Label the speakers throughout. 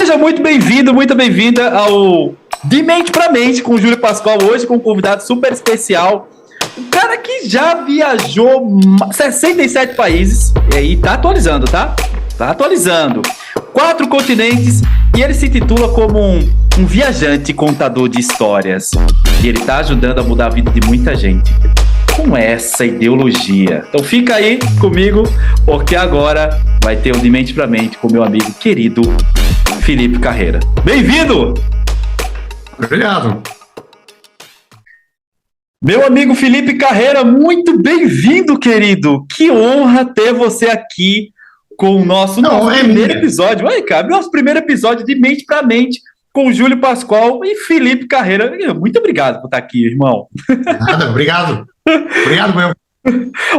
Speaker 1: Seja muito bem-vindo, muito bem-vinda ao De Mente pra Mente com o Júlio Pascoal, hoje com um convidado super especial, um cara que já viajou 67 países, e aí tá atualizando, tá? Tá atualizando. 4 continentes, e ele se intitula como um viajante contador de histórias. E ele tá ajudando a mudar a vida de muita gente com essa ideologia. Então fica aí comigo, porque agora vai ter o De Mente pra Mente com meu amigo querido Felipe Carreira. Bem-vindo!
Speaker 2: Obrigado.
Speaker 1: Meu amigo Felipe Carreira, muito bem-vindo, querido. Que honra ter você aqui com o nosso primeiro episódio. Olha, cara, nosso primeiro episódio de Mente pra Mente com o Júlio Pascoal e Felipe Carreira. Muito obrigado por estar aqui, irmão.
Speaker 2: Nada, obrigado. Obrigado, meu.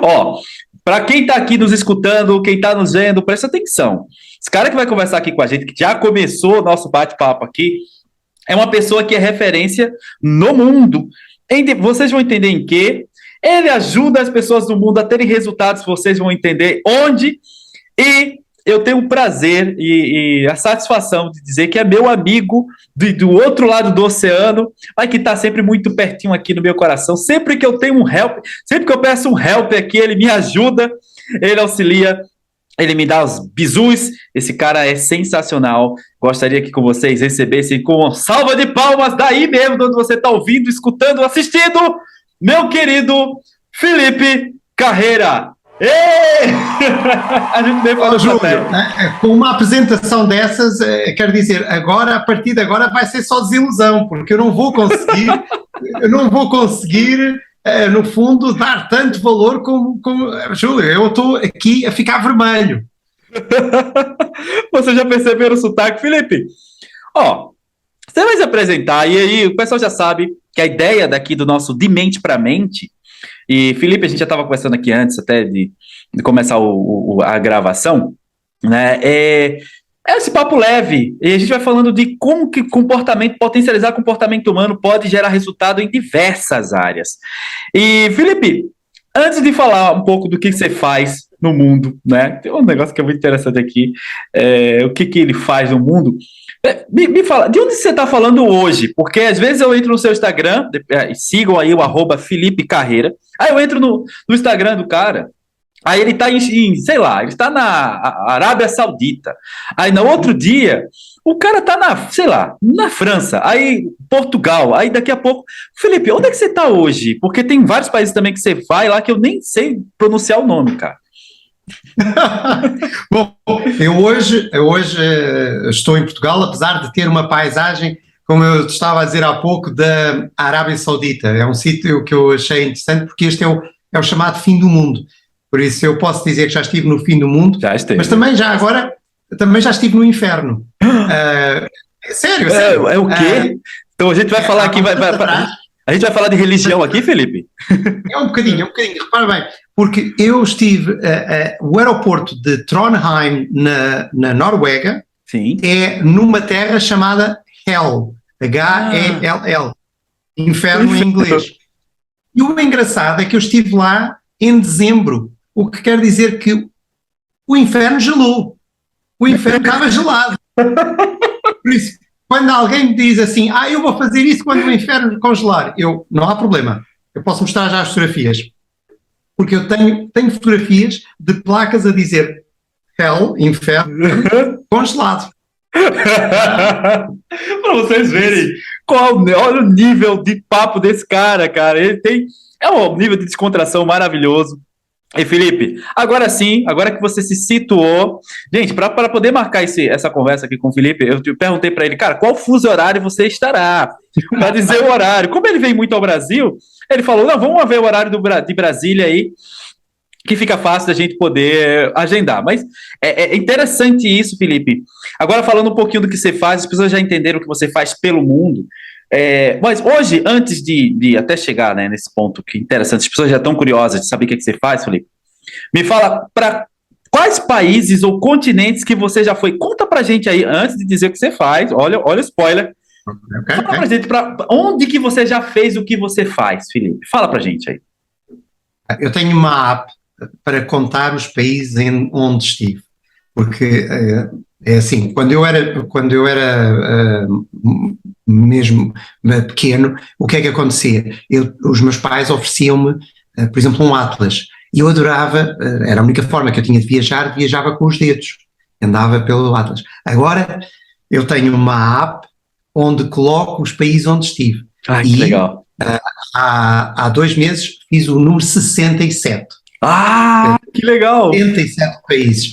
Speaker 1: Ó, para quem tá aqui nos escutando, quem tá nos vendo, presta atenção. Esse cara que vai conversar aqui com a gente, que já começou o nosso bate-papo aqui, é uma pessoa que é referência no mundo. Vocês vão entender em quê? Ele ajuda as pessoas do mundo a terem resultados, vocês vão entender onde. E eu tenho o prazer e a satisfação de dizer que é meu amigo do outro lado do oceano, mas que está sempre muito pertinho aqui no meu coração. Sempre que eu tenho um help, sempre que eu peço um help aqui, ele me ajuda, ele auxilia, ele me dá os bizus. Esse cara é sensacional. Gostaria que com vocês recebessem com uma salva de palmas daí mesmo, onde você está ouvindo, escutando, assistindo, meu querido Felipe Carreira. Ei! A gente nem falou,
Speaker 2: Júlio, com uma apresentação dessas, quero dizer, agora, a partir de agora vai ser só desilusão, porque eu não vou conseguir, no fundo, dar tanto valor como Júlio, eu estou aqui a ficar vermelho.
Speaker 1: Você já percebeu o sotaque, Felipe? Ó, você vai se apresentar, e aí o pessoal já sabe que a ideia daqui do nosso De Mente pra Mente. E, Felipe, a gente já estava conversando aqui antes até de começar a gravação, né? É esse papo leve, e a gente vai falando de como que potencializar comportamento humano pode gerar resultado em diversas áreas. E, Felipe, antes de falar um pouco do que você faz no mundo, né? Tem um negócio que é muito interessante aqui, o que ele faz no mundo. Me fala, de onde você está falando hoje? Porque às vezes eu entro no seu Instagram, sigam aí o @Felipe Carreira, aí eu entro no Instagram do cara, aí ele está sei lá, ele está na Arábia Saudita, aí no outro dia, o cara está na França, aí Portugal, aí daqui a pouco, Felipe, onde é que você está hoje? Porque tem vários países também que você vai lá que eu nem sei pronunciar o nome, cara.
Speaker 2: Bom, eu hoje estou em Portugal, apesar de ter uma paisagem, como eu estava a dizer há pouco, da Arábia Saudita. É um sítio que eu achei interessante, porque este é o chamado fim do mundo. Por isso eu posso dizer que já estive no fim do mundo, mas também já estive no inferno. Sério.
Speaker 1: É o quê? Então a gente vai falar aqui, a gente vai falar de religião aqui, Felipe?
Speaker 2: É um bocadinho. Repara bem, porque eu estive, o aeroporto de Trondheim, na Noruega,
Speaker 1: sim,
Speaker 2: é numa terra chamada Hell, H-E-L-L, inferno em inglês. E o engraçado é que eu estive lá em dezembro, o que quer dizer que o inferno gelou, o inferno estava gelado. Por isso, quando alguém me diz assim, eu vou fazer isso quando o inferno congelar, não há problema, eu posso mostrar já as fotografias, porque eu tenho fotografias de placas a dizer Hell, inferno, congelado.
Speaker 1: Para vocês verem olha o nível de papo desse cara, ele é um nível de descontração maravilhoso. E Felipe, agora sim, agora que você se situou, gente, para poder marcar essa conversa aqui com o Felipe, eu perguntei para ele, cara, qual fuso horário você estará? Para dizer o horário. Como ele vem muito ao Brasil, ele falou, não, vamos ver o horário de Brasília aí, que fica fácil da gente poder agendar. Mas é interessante isso, Felipe. Agora falando um pouquinho do que você faz, as pessoas já entenderam o que você faz pelo mundo. Mas hoje, antes de até chegar, né, nesse ponto que é interessante, as pessoas já estão curiosas de saber o que você faz, Felipe. Me fala, para quais países ou continentes que você já foi? Conta pra gente aí, antes de dizer o que você faz, olha o spoiler. Fala pra gente, onde que você já fez o que você faz, Felipe? Fala pra gente aí.
Speaker 2: Eu tenho uma app para contar os países onde estive, porque É assim, quando eu era mesmo pequeno, o que é que acontecia? Os meus pais ofereciam-me, por exemplo, um atlas, e eu adorava, era a única forma que eu tinha de viajar, viajava com os dedos, andava pelo atlas. Agora eu tenho uma app onde coloco os países onde estive,
Speaker 1: Ai, que
Speaker 2: e
Speaker 1: legal.
Speaker 2: há 2 meses fiz o número 67.
Speaker 1: Ah, que legal.
Speaker 2: 87 países.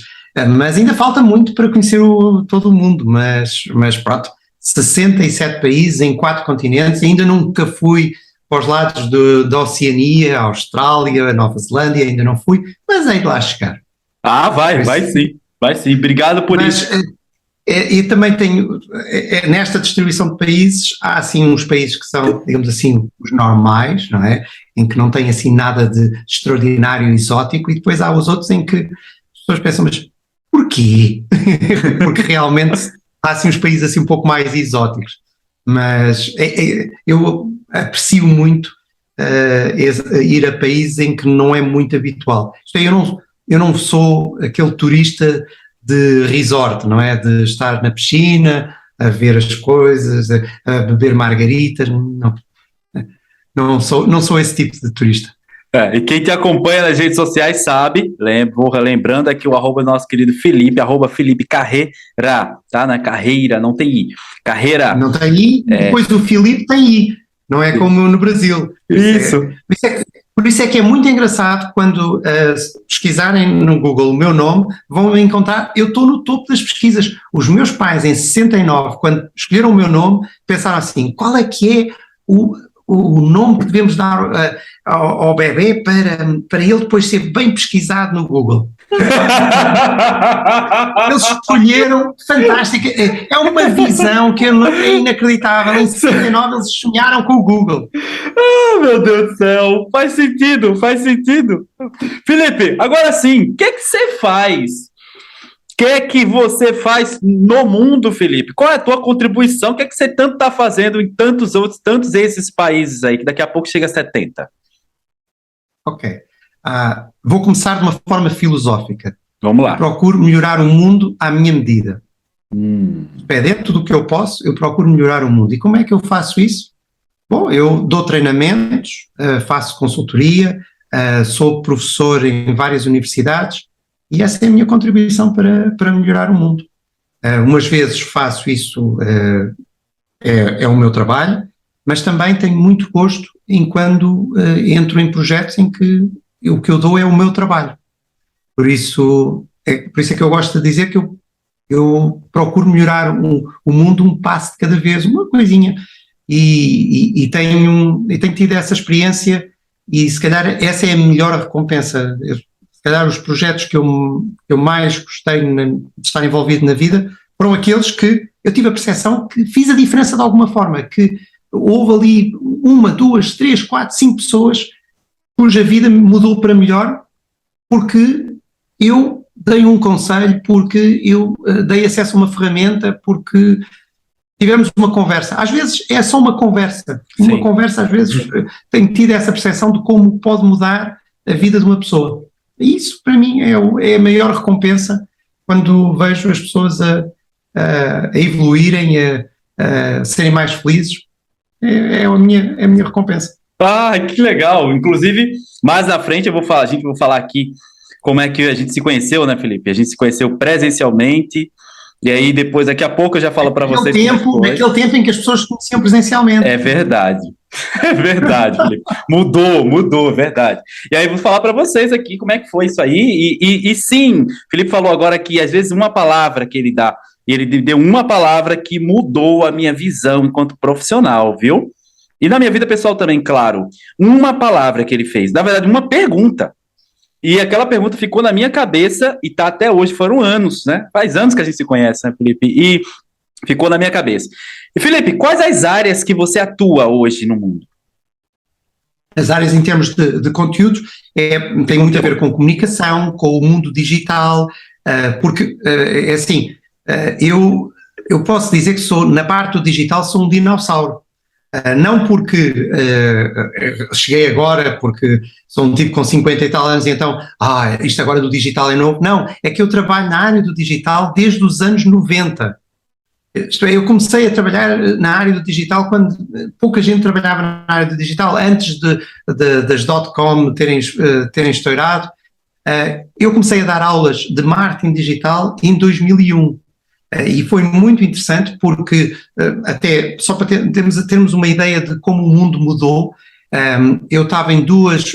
Speaker 2: Mas ainda falta muito para conhecer todo o mundo, mas pronto, 67 países em 4 continentes, ainda nunca fui para os lados da Oceania, Austrália, Nova Zelândia, ainda não fui, mas hei de lá chegar.
Speaker 1: Ah,
Speaker 2: Por
Speaker 1: vai
Speaker 2: isso-
Speaker 1: sim. Vai sim. Obrigado por
Speaker 2: Mas
Speaker 1: isso.
Speaker 2: e também tenho, nesta distribuição de países, há assim uns países que são, digamos assim, os normais, não é? Em que não tem assim nada de extraordinário e exótico, e depois há os outros em que as pessoas pensam, mas porquê? Porque realmente há assim uns países assim um pouco mais exóticos. Mas eu aprecio muito ir a países em que não é muito habitual. Isto é, eu não sou aquele turista de resort, não é? De estar na piscina, a ver as coisas, a beber margaritas, não, não sou esse tipo de turista.
Speaker 1: E quem te acompanha nas redes sociais sabe, vou lembrando aqui o arroba nosso querido Felipe, arroba Felipe Carreira, tá? Na carreira, não tem I. Carreira.
Speaker 2: Não tem I, depois o Filipe tem I, não é como no Brasil.
Speaker 1: Isso.
Speaker 2: Por isso é que é muito engraçado quando pesquisarem no Google o meu nome, vão encontrar, eu estou no topo das pesquisas. Os meus pais em 69, quando escolheram o meu nome, pensaram assim, qual é que é o nome que devemos dar ao bebê para ele depois ser bem pesquisado no Google? Eles escolheram, fantástica, é uma visão que é inacreditável. Em 69 eles sonharam com o Google.
Speaker 1: Ah, meu Deus do céu, faz sentido, faz sentido. Felipe, agora sim, o que que você faz? O que é que você faz no mundo, Felipe? Qual é a tua contribuição? O que é que você tanto está fazendo em tantos esses países aí, que daqui a pouco chega a 70?
Speaker 2: Ok. Vou começar de uma forma filosófica.
Speaker 1: Vamos lá.
Speaker 2: Procuro melhorar o mundo à minha medida. É dentro do que eu posso, eu procuro melhorar o mundo. E como é que eu faço isso? Bom, eu dou treinamentos, faço consultoria, sou professor em várias universidades e essa é a minha contribuição para melhorar o mundo. Umas vezes faço isso, é o meu trabalho, mas também tenho muito gosto em quando entro em projetos em que o que eu dou é o meu trabalho. Por isso é que eu gosto de dizer que eu procuro melhorar o mundo um passo de cada vez, uma coisinha. E tenho tido essa experiência e se calhar essa é a melhor recompensa. Se calhar os projetos que eu mais gostei de estar envolvido na vida foram aqueles que eu tive a percepção que fiz a diferença de alguma forma, que houve ali 1, 2, 3, 4, 5 pessoas cuja vida mudou para melhor porque eu dei um conselho, porque eu dei acesso a uma ferramenta, porque tivemos uma conversa. Às vezes é só uma conversa.
Speaker 1: Sim.
Speaker 2: Uma conversa, às vezes, tenho tido essa percepção de como pode mudar a vida de uma pessoa. E isso, para mim, é a maior recompensa quando vejo as pessoas a evoluírem, a serem mais felizes. É a minha recompensa.
Speaker 1: Ah, que legal. Inclusive, mais na frente a gente vai falar aqui como é que a gente se conheceu, né, Felipe? A gente se conheceu presencialmente. E aí, depois, daqui a pouco eu já falo para vocês.
Speaker 2: Naquele tempo em que as pessoas se conheciam presencialmente.
Speaker 1: É verdade. É verdade, Felipe. Mudou, é verdade. E aí, vou falar para vocês aqui como é que foi isso aí. E sim, Felipe falou agora que, às vezes, uma palavra que ele dá, e ele deu uma palavra que mudou a minha visão enquanto profissional, viu? E na minha vida pessoal também, claro. Uma palavra que ele fez, na verdade, uma pergunta. E aquela pergunta ficou na minha cabeça e tá até hoje, foram anos, né? Faz anos que a gente se conhece, né, Felipe? E ficou na minha cabeça. E, Felipe, quais as áreas que você atua hoje no mundo?
Speaker 2: As áreas em termos de conteúdos têm muito a ver com comunicação, com o mundo digital, porque é assim, eu posso dizer que na parte do digital sou um dinossauro, Não porque cheguei agora, porque sou um tipo com 50 e tal anos e então, isto agora do digital é novo. Não, é que eu trabalho na área do digital desde os anos 90. Isto é, eu comecei a trabalhar na área do digital quando pouca gente trabalhava na área do digital, antes das dot-com terem estourado. Eu comecei a dar aulas de marketing digital em 2001. E foi muito interessante porque, até só para termos uma ideia de como o mundo mudou, eu estava em duas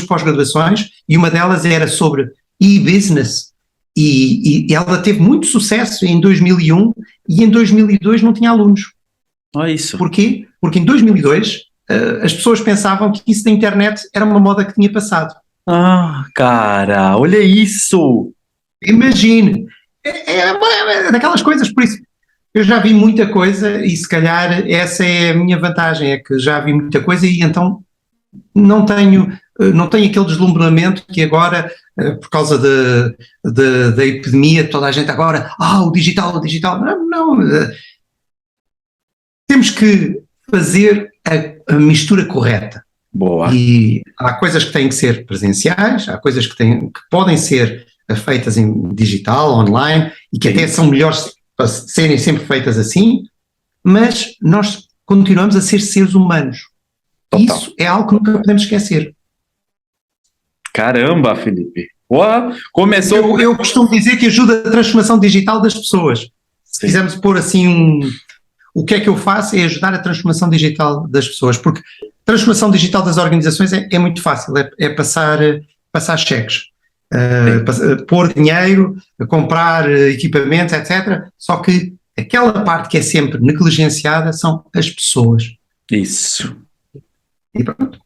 Speaker 2: pós-graduações e uma delas era sobre e-business e ela teve muito sucesso em 2001 e em 2002 não tinha alunos.
Speaker 1: Olha isso.
Speaker 2: Porquê? Porque em 2002 as pessoas pensavam que isso da internet era uma moda que tinha passado.
Speaker 1: Cara, olha isso!
Speaker 2: Imagine! É daquelas coisas, por isso eu já vi muita coisa e se calhar essa é a minha vantagem, é que já vi muita coisa e então não tenho aquele deslumbramento que agora, por causa da epidemia, toda a gente agora, o digital. Não. Temos que fazer a mistura correta.
Speaker 1: Boa.
Speaker 2: E há coisas que têm que ser presenciais, há coisas que podem ser feitas em digital, online, e que até são melhores para serem sempre feitas assim, mas nós continuamos a ser seres humanos. Total. Isso é algo que nunca podemos esquecer.
Speaker 1: Caramba, Felipe. Começou...
Speaker 2: Eu costumo dizer que ajuda a transformação digital das pessoas. Se quisermos pôr assim o que é que eu faço é ajudar a transformação digital das pessoas, porque transformação digital das organizações é muito fácil, é passar cheques, pôr dinheiro, comprar equipamentos, etc. Só que aquela parte que é sempre negligenciada são as pessoas.
Speaker 1: Isso.
Speaker 2: E pronto.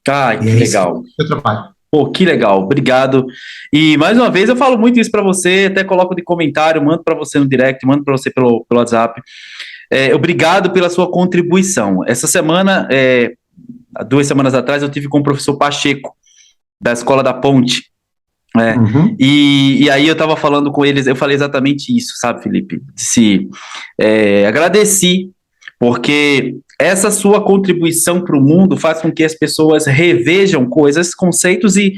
Speaker 1: Que legal.
Speaker 2: Eu trabalho.
Speaker 1: Pô, que legal, obrigado. E mais uma vez eu falo muito isso para você, até coloco de comentário, mando para você no direct, mando para você pelo WhatsApp. Obrigado pela sua contribuição. Essa semana, 2 semanas atrás, eu tive com o professor Pacheco, da Escola da Ponte. Uhum. E aí eu estava falando com eles, eu falei exatamente isso, sabe, Felipe? Agradeci, porque essa sua contribuição para o mundo faz com que as pessoas revejam coisas, conceitos e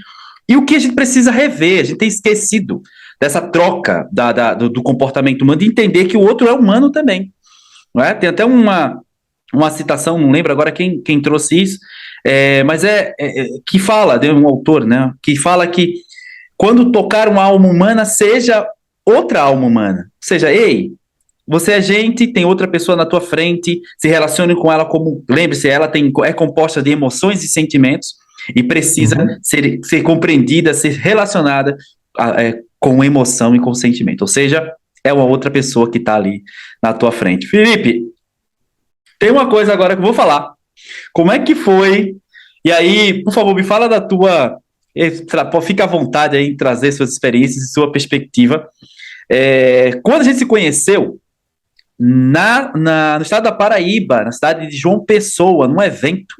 Speaker 1: o que a gente precisa rever. A gente tem esquecido dessa troca do comportamento humano, de entender que o outro é humano também. Não é? Tem até uma citação, não lembro agora quem trouxe isso, mas que fala, de um autor, né, que fala que quando tocar uma alma humana, seja outra alma humana. Ou seja, ei, você é gente, tem outra pessoa na tua frente, se relacione com ela como... Lembre-se, ela é composta de emoções e sentimentos e precisa ser compreendida, ser relacionada com emoção e com sentimento. Ou seja, é uma outra pessoa que está ali na tua frente. Felipe, tem uma coisa agora que eu vou falar. Como é que foi? E aí, por favor, me fala da tua... Fica à vontade aí em trazer suas experiências e sua perspectiva. Quando a gente se conheceu, no estado da Paraíba, na cidade de João Pessoa, num evento,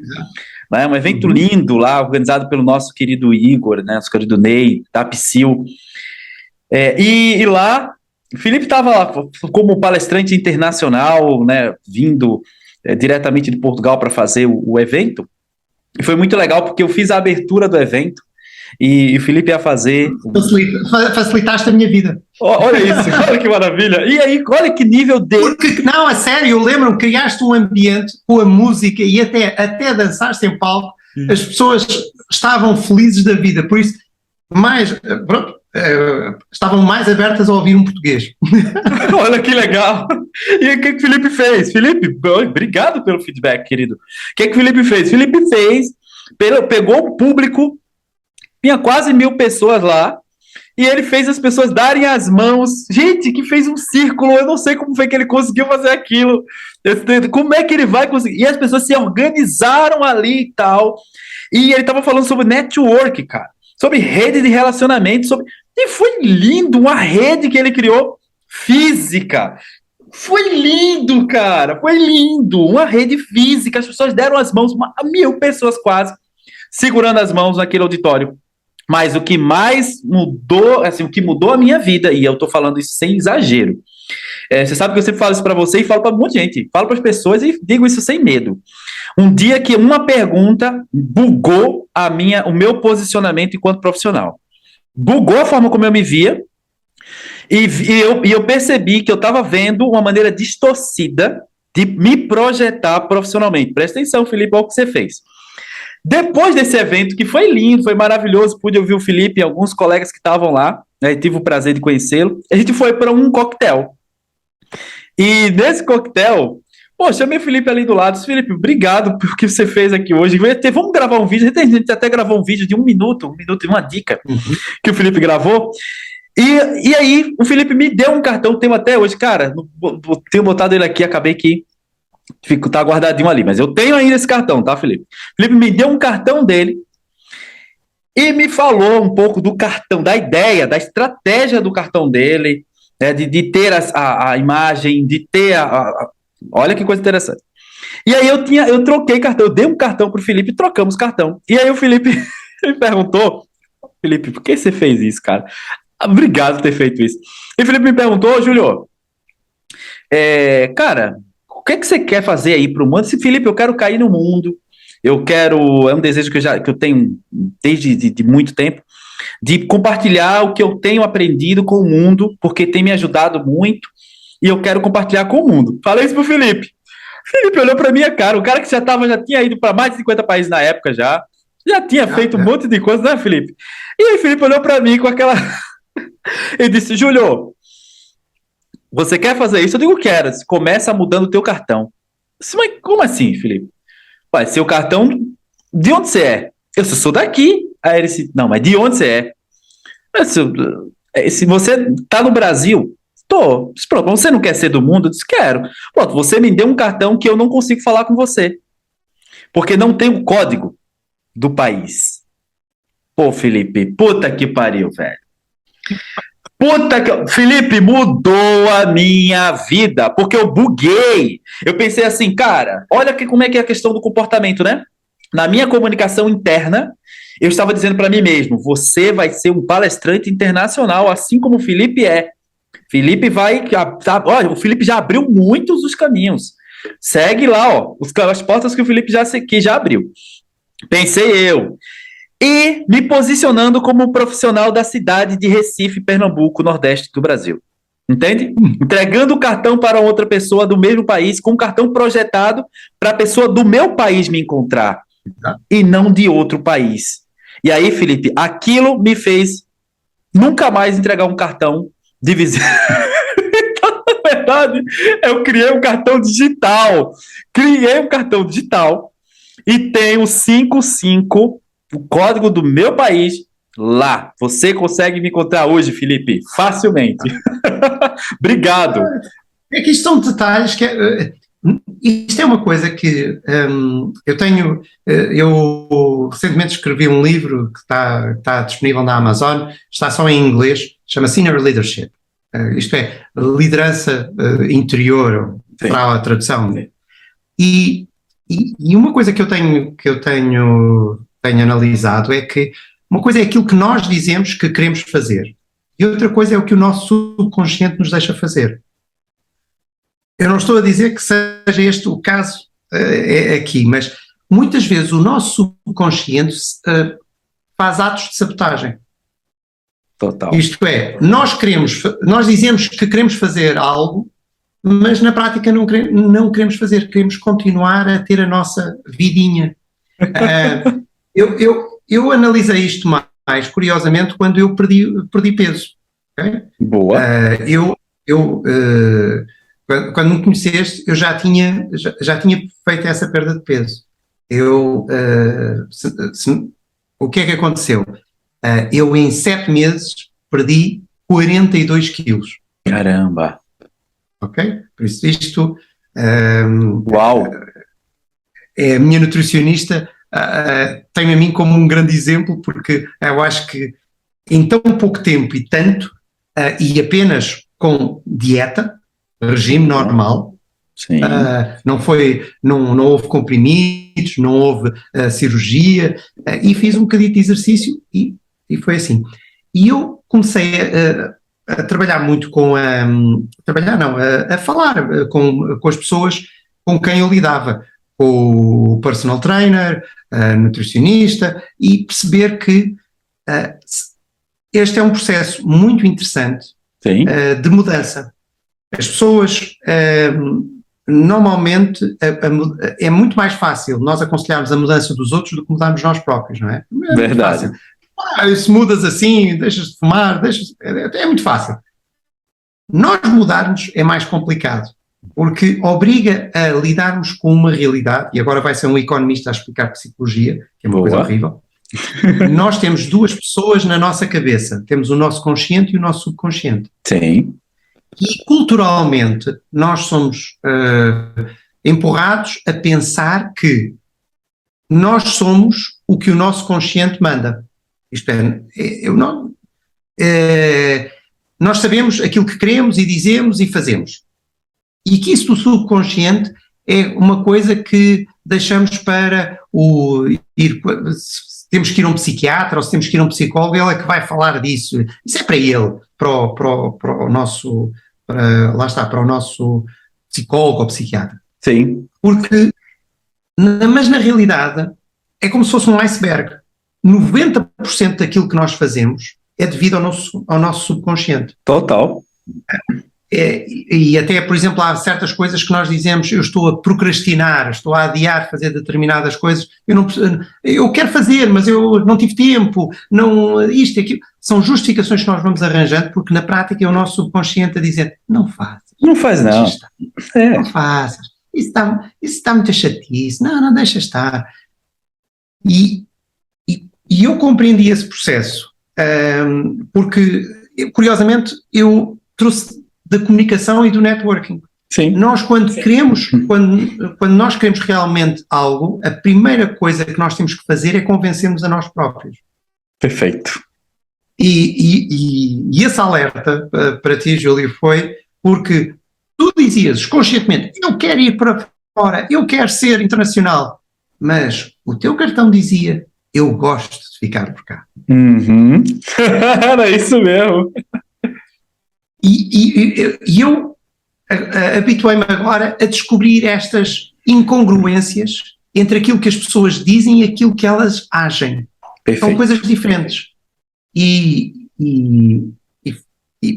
Speaker 1: né, um evento lindo lá, organizado pelo nosso querido Igor, né, nosso querido Ney, da Psyll. E lá, o Felipe estava lá como palestrante internacional, né, vindo diretamente de Portugal para fazer o evento, e foi muito legal porque eu fiz a abertura do evento, e o Felipe ia fazer...
Speaker 2: Facilitaste a minha vida.
Speaker 1: Olha isso, olha que maravilha. E aí, olha que nível de...
Speaker 2: Não, a sério, eu lembro-me, criaste um ambiente com a música e até dançaste em palco, as pessoas estavam felizes da vida, por isso, estavam mais abertas a ouvir um português.
Speaker 1: Olha que legal. E o que o Felipe fez? Felipe, obrigado pelo feedback, querido. O que o Felipe fez? Felipe pegou o público, tinha quase 1.000 pessoas lá, e ele fez as pessoas darem as mãos. Gente, que fez um círculo, eu não sei como foi que ele conseguiu fazer aquilo. Como é que ele vai conseguir? E as pessoas se organizaram ali e tal. E ele estava falando sobre network, cara. Sobre rede de relacionamento. E foi lindo, uma rede que ele criou física. Foi lindo, cara. Foi lindo. Uma rede física. As pessoas deram as mãos, 1.000 pessoas quase, segurando as mãos naquele auditório. Mas o que mais mudou, assim, o que mudou a minha vida, e eu tô falando isso sem exagero, Você sabe que eu sempre falo isso para você e falo para muita gente. Falo para as pessoas e digo isso sem medo. Um dia que uma pergunta bugou o meu posicionamento enquanto profissional. Bugou a forma como eu me via e eu percebi que eu estava vendo uma maneira distorcida de me projetar profissionalmente. Presta atenção, Felipe, olha o que você fez. Depois desse evento, que foi lindo, foi maravilhoso, pude ouvir o Felipe e alguns colegas que estavam lá, né, tive o prazer de conhecê-lo, a gente foi para um coquetel. E nesse coquetel, pô, chamei o Felipe ali do lado, disse, Felipe, obrigado por que você fez aqui hoje, vamos gravar um vídeo, a gente até gravou um vídeo de um minuto e uma dica que o Felipe gravou, e aí o Felipe me deu um cartão, tenho até hoje, cara, tenho botado ele aqui, acabei que tá guardadinho ali, mas eu tenho ainda esse cartão, tá, Felipe? Felipe me deu um cartão dele e me falou um pouco do cartão, da ideia, da estratégia do cartão dele, né, de ter a imagem, de ter olha que coisa interessante. E aí eu troquei cartão, eu dei um cartão pro Felipe e trocamos cartão. E aí o Felipe me perguntou, Felipe, por que você fez isso, cara? Obrigado por ter feito isso. E o Felipe me perguntou, Júlio, cara, o que você quer fazer aí pro mundo? Se Felipe, eu quero cair no mundo, é um desejo que eu tenho desde de muito tempo, de compartilhar o que eu tenho aprendido com o mundo, porque tem me ajudado muito, e eu quero compartilhar com o mundo. Falei isso pro Felipe. Felipe olhou pra minha cara, o cara que já tinha ido para mais de 50 países na época já tinha feito um monte de coisa, né, Felipe? E aí Felipe olhou pra mim com aquela... Ele disse, Júlio, você quer fazer isso? Eu digo, quero. Começa mudando o teu cartão. Disse, mas como assim, Felipe? Ué, seu cartão, de onde você é? Eu sou daqui. Aí ele disse, não, mas de onde você é? Se você tá no Brasil, tô. Pronto, você não quer ser do mundo? Eu disse, quero. Pronto, você me deu um cartão que eu não consigo falar com você. Porque não tem o código do país. Pô, Felipe, puta que pariu, velho. Felipe, mudou a minha vida, porque eu buguei. Eu pensei assim, cara, olha como é que é a questão do comportamento, né? Na minha comunicação interna, eu estava dizendo para mim mesmo, você vai ser um palestrante internacional, assim como o Felipe é. Felipe olha, o Felipe já abriu muitos dos caminhos. Segue lá, ó, as portas que o Felipe já abriu. Pensei eu. E me posicionando como profissional da cidade de Recife, Pernambuco, Nordeste do Brasil. Entende? Entregando o cartão para outra pessoa do mesmo país, com um cartão projetado para a pessoa do meu país me encontrar, e não de outro país. E aí, Felipe, aquilo me fez nunca mais entregar um cartão de visita. Então, na verdade, eu criei um cartão digital. E tenho 55, o código do meu país, lá. Você consegue me encontrar hoje, Felipe, facilmente. Obrigado.
Speaker 2: É que isto são detalhes que... isto é uma coisa que eu recentemente escrevi um livro que está disponível na Amazon, está só em inglês, chama Senior Leadership. Isto é, liderança interior, para a tradução. E uma coisa que eu tenho analisado é que uma coisa é aquilo que nós dizemos que queremos fazer e outra coisa é o que o nosso subconsciente nos deixa fazer. Eu não estou a dizer que seja este o caso aqui, mas muitas vezes o nosso subconsciente faz atos de sabotagem.
Speaker 1: Total.
Speaker 2: Isto é, nós dizemos que queremos fazer algo, mas na prática não queremos fazer, queremos continuar a ter a nossa vidinha. Eu analisei isto mais curiosamente quando eu perdi peso. Okay?
Speaker 1: Boa.
Speaker 2: Quando me conheceste, eu já tinha feito essa perda de peso. O que é que aconteceu? Eu em 7 meses perdi 42 quilos.
Speaker 1: Caramba!
Speaker 2: Ok? Por isso isto...
Speaker 1: Uau!
Speaker 2: A minha nutricionista tem a mim como um grande exemplo, porque eu acho que em tão pouco tempo e tanto, e apenas com dieta, regime normal,
Speaker 1: sim.
Speaker 2: Não houve comprimidos, não houve cirurgia, e fiz um bocadinho de exercício e foi assim. E eu comecei a trabalhar muito a falar com as pessoas com quem eu lidava, com o personal trainer, a nutricionista, e perceber que este é um processo muito interessante de mudança. As pessoas, normalmente, é muito mais fácil nós aconselharmos a mudança dos outros do que mudarmos nós próprios, não é? É
Speaker 1: Verdade.
Speaker 2: muito fácil. Se mudas assim, deixas de fumar, é muito fácil. Nós mudarmos é mais complicado, porque obriga a lidarmos com uma realidade, e agora vai ser um economista a explicar psicologia, que é uma coisa horrível. Nós temos duas pessoas na nossa cabeça, temos o nosso consciente e o nosso subconsciente.
Speaker 1: Sim.
Speaker 2: E culturalmente nós somos empurrados a pensar que nós somos o que o nosso consciente manda. Isto é, nós sabemos aquilo que queremos e dizemos e fazemos. E que isso do subconsciente é uma coisa que deixamos para temos que ir a um psiquiatra ou se temos que ir a um psicólogo, ele é que vai falar disso. Isso é para ele, para o nosso, para o nosso psicólogo ou psiquiatra.
Speaker 1: Sim.
Speaker 2: Mas na realidade é como se fosse um iceberg. 90% daquilo que nós fazemos é devido ao nosso subconsciente.
Speaker 1: Total.
Speaker 2: E até, por exemplo, há certas coisas que nós dizemos, eu estou a procrastinar, estou a adiar fazer determinadas coisas, eu quero fazer, mas eu não tive tempo, isto e aquilo. São justificações que nós vamos arranjando, porque na prática é o nosso subconsciente a dizer, não faças.
Speaker 1: Não faz não.
Speaker 2: Não faças. Isso está muito chatice, não deixa estar. E eu compreendi esse processo, porque, curiosamente, eu trouxe da comunicação e do networking.
Speaker 1: Sim.
Speaker 2: Nós, quando nós queremos realmente algo, a primeira coisa que nós temos que fazer é convencermos a nós próprios.
Speaker 1: Perfeito.
Speaker 2: E esse alerta para ti, Júlio, foi porque tu dizias conscientemente, eu quero ir para fora, eu quero ser internacional, mas o teu cartão dizia, eu gosto de ficar por cá.
Speaker 1: Uhum. Era isso mesmo.
Speaker 2: E eu habituei-me agora a descobrir estas incongruências entre aquilo que as pessoas dizem e aquilo que elas agem. Perfeito. São coisas diferentes. E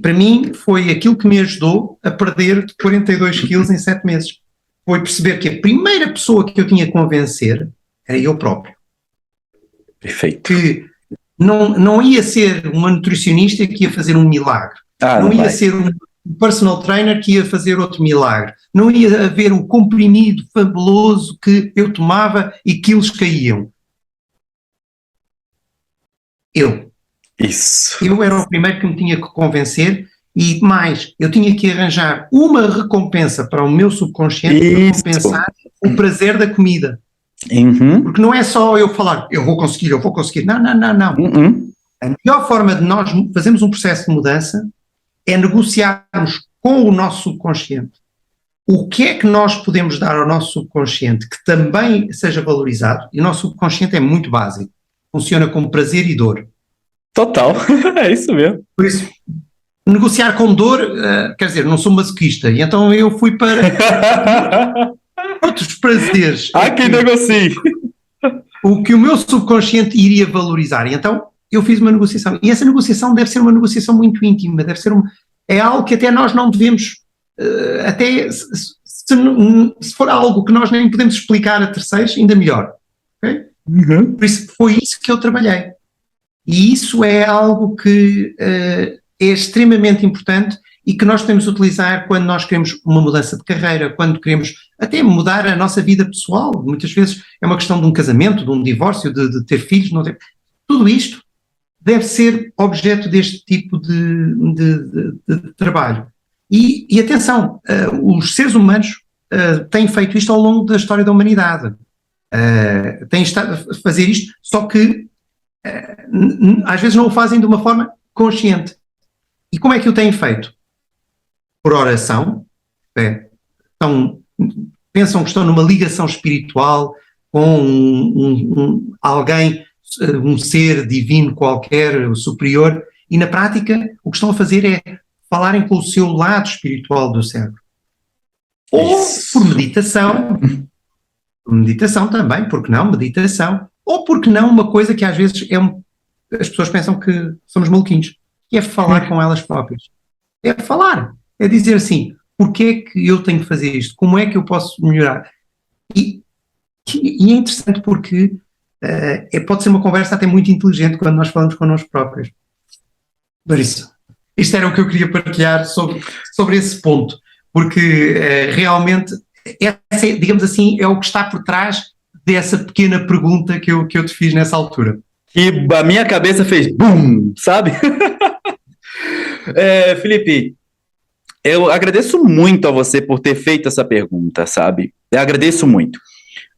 Speaker 2: para mim foi aquilo que me ajudou a perder 42 quilos em 7 meses. Foi perceber que a primeira pessoa que eu tinha que convencer era eu próprio.
Speaker 1: Perfeito.
Speaker 2: Que não ia ser uma nutricionista que ia fazer um milagre. Não ia ser um personal trainer que ia fazer outro milagre. Não ia haver o comprimido fabuloso que eu tomava e quilos caíam. Eu era o primeiro que me tinha que convencer e mais, eu tinha que arranjar uma recompensa para o meu subconsciente para compensar o prazer da comida.
Speaker 1: Uhum.
Speaker 2: Porque não é só eu falar, eu vou conseguir. Não.
Speaker 1: Uhum.
Speaker 2: A melhor forma de nós fazermos um processo de mudança é negociarmos com o nosso subconsciente o que é que nós podemos dar ao nosso subconsciente que também seja valorizado, e o nosso subconsciente é muito básico, funciona como prazer e dor.
Speaker 1: Total, é isso mesmo.
Speaker 2: Por isso, negociar com dor, quer dizer, não sou masoquista, e então eu fui para outros prazeres.
Speaker 1: Há quem negocie.
Speaker 2: O que o meu subconsciente iria valorizar, e então eu fiz uma negociação, e essa negociação deve ser uma negociação muito íntima, é algo que até nós não devemos, se for algo que nós nem podemos explicar a terceiros, ainda melhor. Okay?
Speaker 1: Uhum.
Speaker 2: Por isso, foi isso que eu trabalhei. E isso é algo que é extremamente importante e que nós podemos utilizar quando nós queremos uma mudança de carreira, quando queremos até mudar a nossa vida pessoal. Muitas vezes é uma questão de um casamento, de um divórcio, de ter filhos, não ter... Tudo isto deve ser objeto deste tipo de trabalho. E atenção, os seres humanos têm feito isto ao longo da história da humanidade. Têm estado a fazer isto, só que às vezes não o fazem de uma forma consciente. E como é que o têm feito? Por oração. Pensam que estão numa ligação espiritual com alguém, um ser divino qualquer, superior, e na prática o que estão a fazer é falarem com o seu lado espiritual do cérebro. Ou por meditação também, porque não, meditação, ou porque não uma coisa que às vezes as pessoas pensam que somos maluquinhos, que é falar com elas próprias. É falar, é dizer assim, porque é que eu tenho que fazer isto? Como é que eu posso melhorar? E é interessante porque pode ser uma conversa até muito inteligente quando nós falamos connosco próprios. Por isso, isto era o que eu queria partilhar sobre esse ponto, porque realmente, digamos assim, é o que está por trás dessa pequena pergunta que eu te fiz nessa altura.
Speaker 1: E a minha cabeça fez BUM, sabe? Felipe, eu agradeço muito a você por ter feito essa pergunta, sabe? Eu agradeço muito.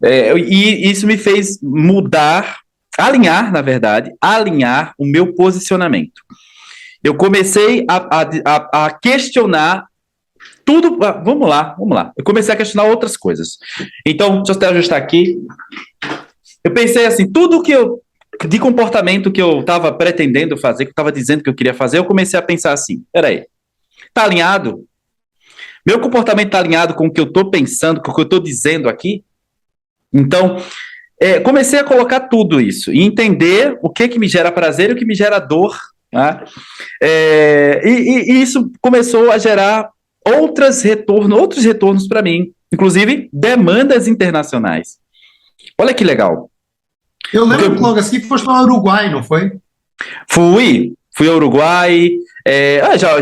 Speaker 1: E isso me fez alinhar o meu posicionamento. Eu comecei a questionar tudo. Vamos lá. Eu comecei a questionar outras coisas. Então, deixa eu até ajustar aqui. Eu pensei assim, tudo de comportamento que eu estava pretendendo fazer, que eu estava dizendo que eu queria fazer, eu comecei a pensar assim, peraí, tá alinhado? Meu comportamento tá alinhado com o que eu estou pensando, com o que eu estou dizendo aqui? Então, comecei a colocar tudo isso e entender o que me gera prazer e o que me gera dor. Tá? E isso começou a gerar outros retornos para mim, inclusive demandas internacionais. Olha que legal.
Speaker 2: Eu lembro que logo assim foste para o Uruguai, não foi?
Speaker 1: Fui ao Uruguai.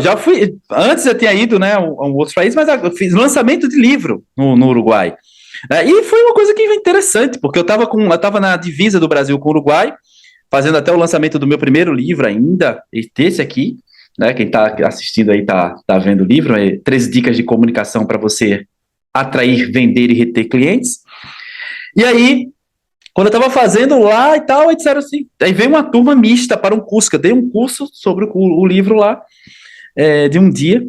Speaker 1: Já fui. Antes eu tinha ido, né, a um outro país, mas eu fiz lançamento de livro no Uruguai. E foi uma coisa que foi interessante, porque eu estava na divisa do Brasil com o Uruguai, fazendo até o lançamento do meu primeiro livro ainda, esse aqui, né? Quem está assistindo aí tá vendo o livro, 13 dicas de comunicação para você atrair, vender e reter clientes. E aí, quando eu estava fazendo lá e tal, aí disseram assim, aí veio uma turma mista para um curso, que eu dei um curso sobre o livro lá, de um dia,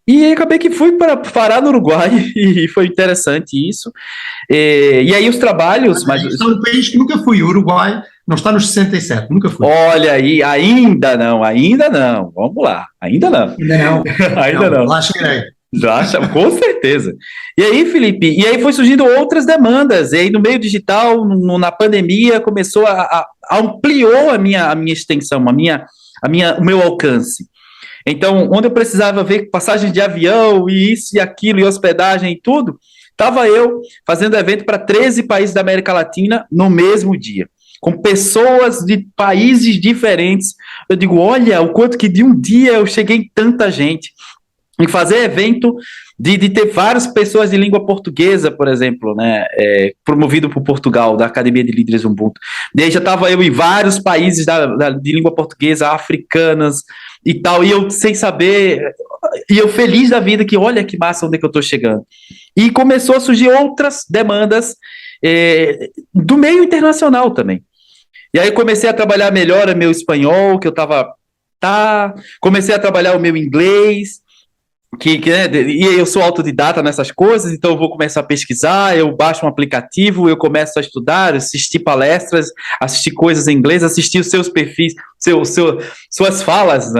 Speaker 1: e acabei que fui parar no Uruguai, e foi interessante isso. E aí os trabalhos...
Speaker 2: Mas é um país que nunca fui, o Uruguai não está nos 67, nunca fui.
Speaker 1: Olha aí, ainda não, vamos lá, ainda não. Ainda não.
Speaker 2: Lá chegarei.
Speaker 1: Com certeza. E aí, Felipe, foi surgindo outras demandas, e aí no meio digital, na pandemia, começou ampliou a minha extensão, o meu alcance. Então, onde eu precisava ver passagem de avião, e isso e aquilo, e hospedagem e tudo, estava eu fazendo evento para 13 países da América Latina no mesmo dia, com pessoas de países diferentes. Eu digo, olha, o quanto que de um dia eu cheguei em tanta gente. Em fazer evento de ter várias pessoas de língua portuguesa, por exemplo, né, promovido por Portugal, da Academia de Líderes Ubuntu. E aí já estava eu em vários países de língua portuguesa, africanas e tal, e eu sem saber, e eu feliz da vida, que olha que massa onde é que eu estou chegando. E começou a surgir outras demandas do meio internacional também. E aí comecei a trabalhar melhor o meu espanhol, que eu comecei a trabalhar o meu inglês, e eu sou autodidata nessas coisas, então eu vou começar a pesquisar, eu baixo um aplicativo, eu começo a estudar, assistir palestras, assistir coisas em inglês, assistir os seus perfis, suas falas,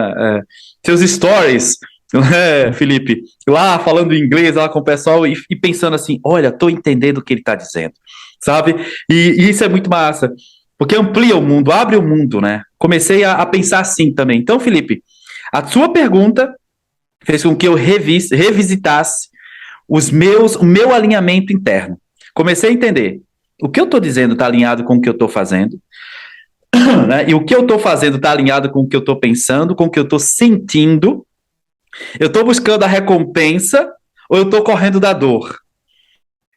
Speaker 1: seus stories, né, Felipe? Lá falando inglês, lá com o pessoal, e pensando assim, olha, estou entendendo o que ele está dizendo, sabe? E isso é muito massa, porque amplia o mundo, abre o mundo, né? Comecei a pensar assim também. Então, Felipe, a sua pergunta fez com que eu revisitasse o meu alinhamento interno. Comecei a entender o que eu estou dizendo está alinhado com o que eu estou fazendo, né? E o que eu estou fazendo está alinhado com o que eu estou pensando, com o que eu estou sentindo. Eu estou buscando a recompensa ou eu estou correndo da dor?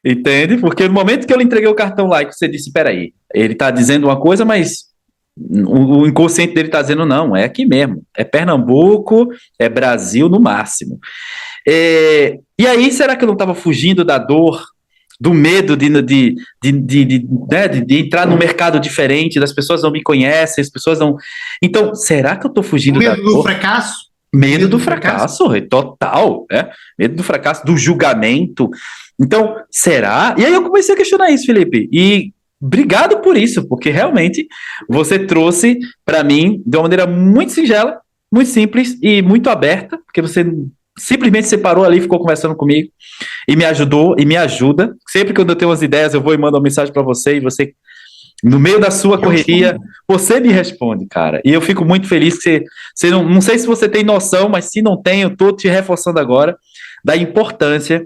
Speaker 1: Entende? Porque no momento que eu lhe entreguei o cartão lá e que você disse, peraí, ele está dizendo uma coisa, mas o inconsciente dele está dizendo, não, é aqui mesmo, é Pernambuco, é Brasil no máximo. E aí, será que eu não estava fugindo da dor, do medo de entrar num mercado diferente, das pessoas não me conhecem, as pessoas não... Então, será que eu estou fugindo da dor?
Speaker 2: Medo do fracasso?
Speaker 1: Medo do fracasso, total, né? Medo do fracasso, do julgamento. Então, será? E aí eu comecei a questionar isso, Felipe, e obrigado por isso, porque realmente você trouxe para mim, de uma maneira muito singela, muito simples e muito aberta, porque você simplesmente separou ali, ficou conversando comigo e me ajudou e me ajuda. Sempre que eu tenho umas ideias, eu vou e mando uma mensagem para você e você, no meio da sua correria, você me responde, cara. E eu fico muito feliz que você não sei se você tem noção, mas se não tem, eu tô te reforçando agora da importância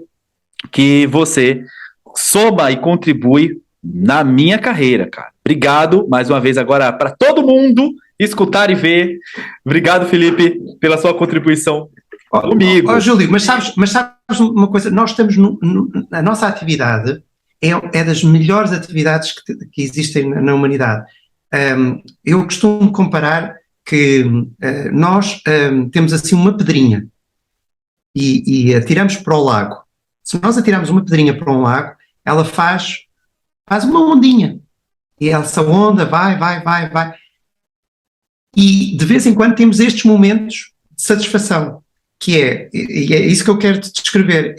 Speaker 1: que você soma e contribui na minha carreira, cara. Obrigado mais uma vez agora para todo mundo escutar e ver. Obrigado, Felipe, pela sua contribuição comigo.
Speaker 2: Júlio, mas sabes uma coisa? Nós estamos a nossa atividade é das melhores atividades que existem na humanidade. Eu costumo comparar que nós temos assim uma pedrinha e atiramos para o lago. Se nós atirarmos uma pedrinha para um lago, ela faz uma ondinha. E essa onda vai. E de vez em quando temos estes momentos de satisfação, que e é isso que eu quero te descrever,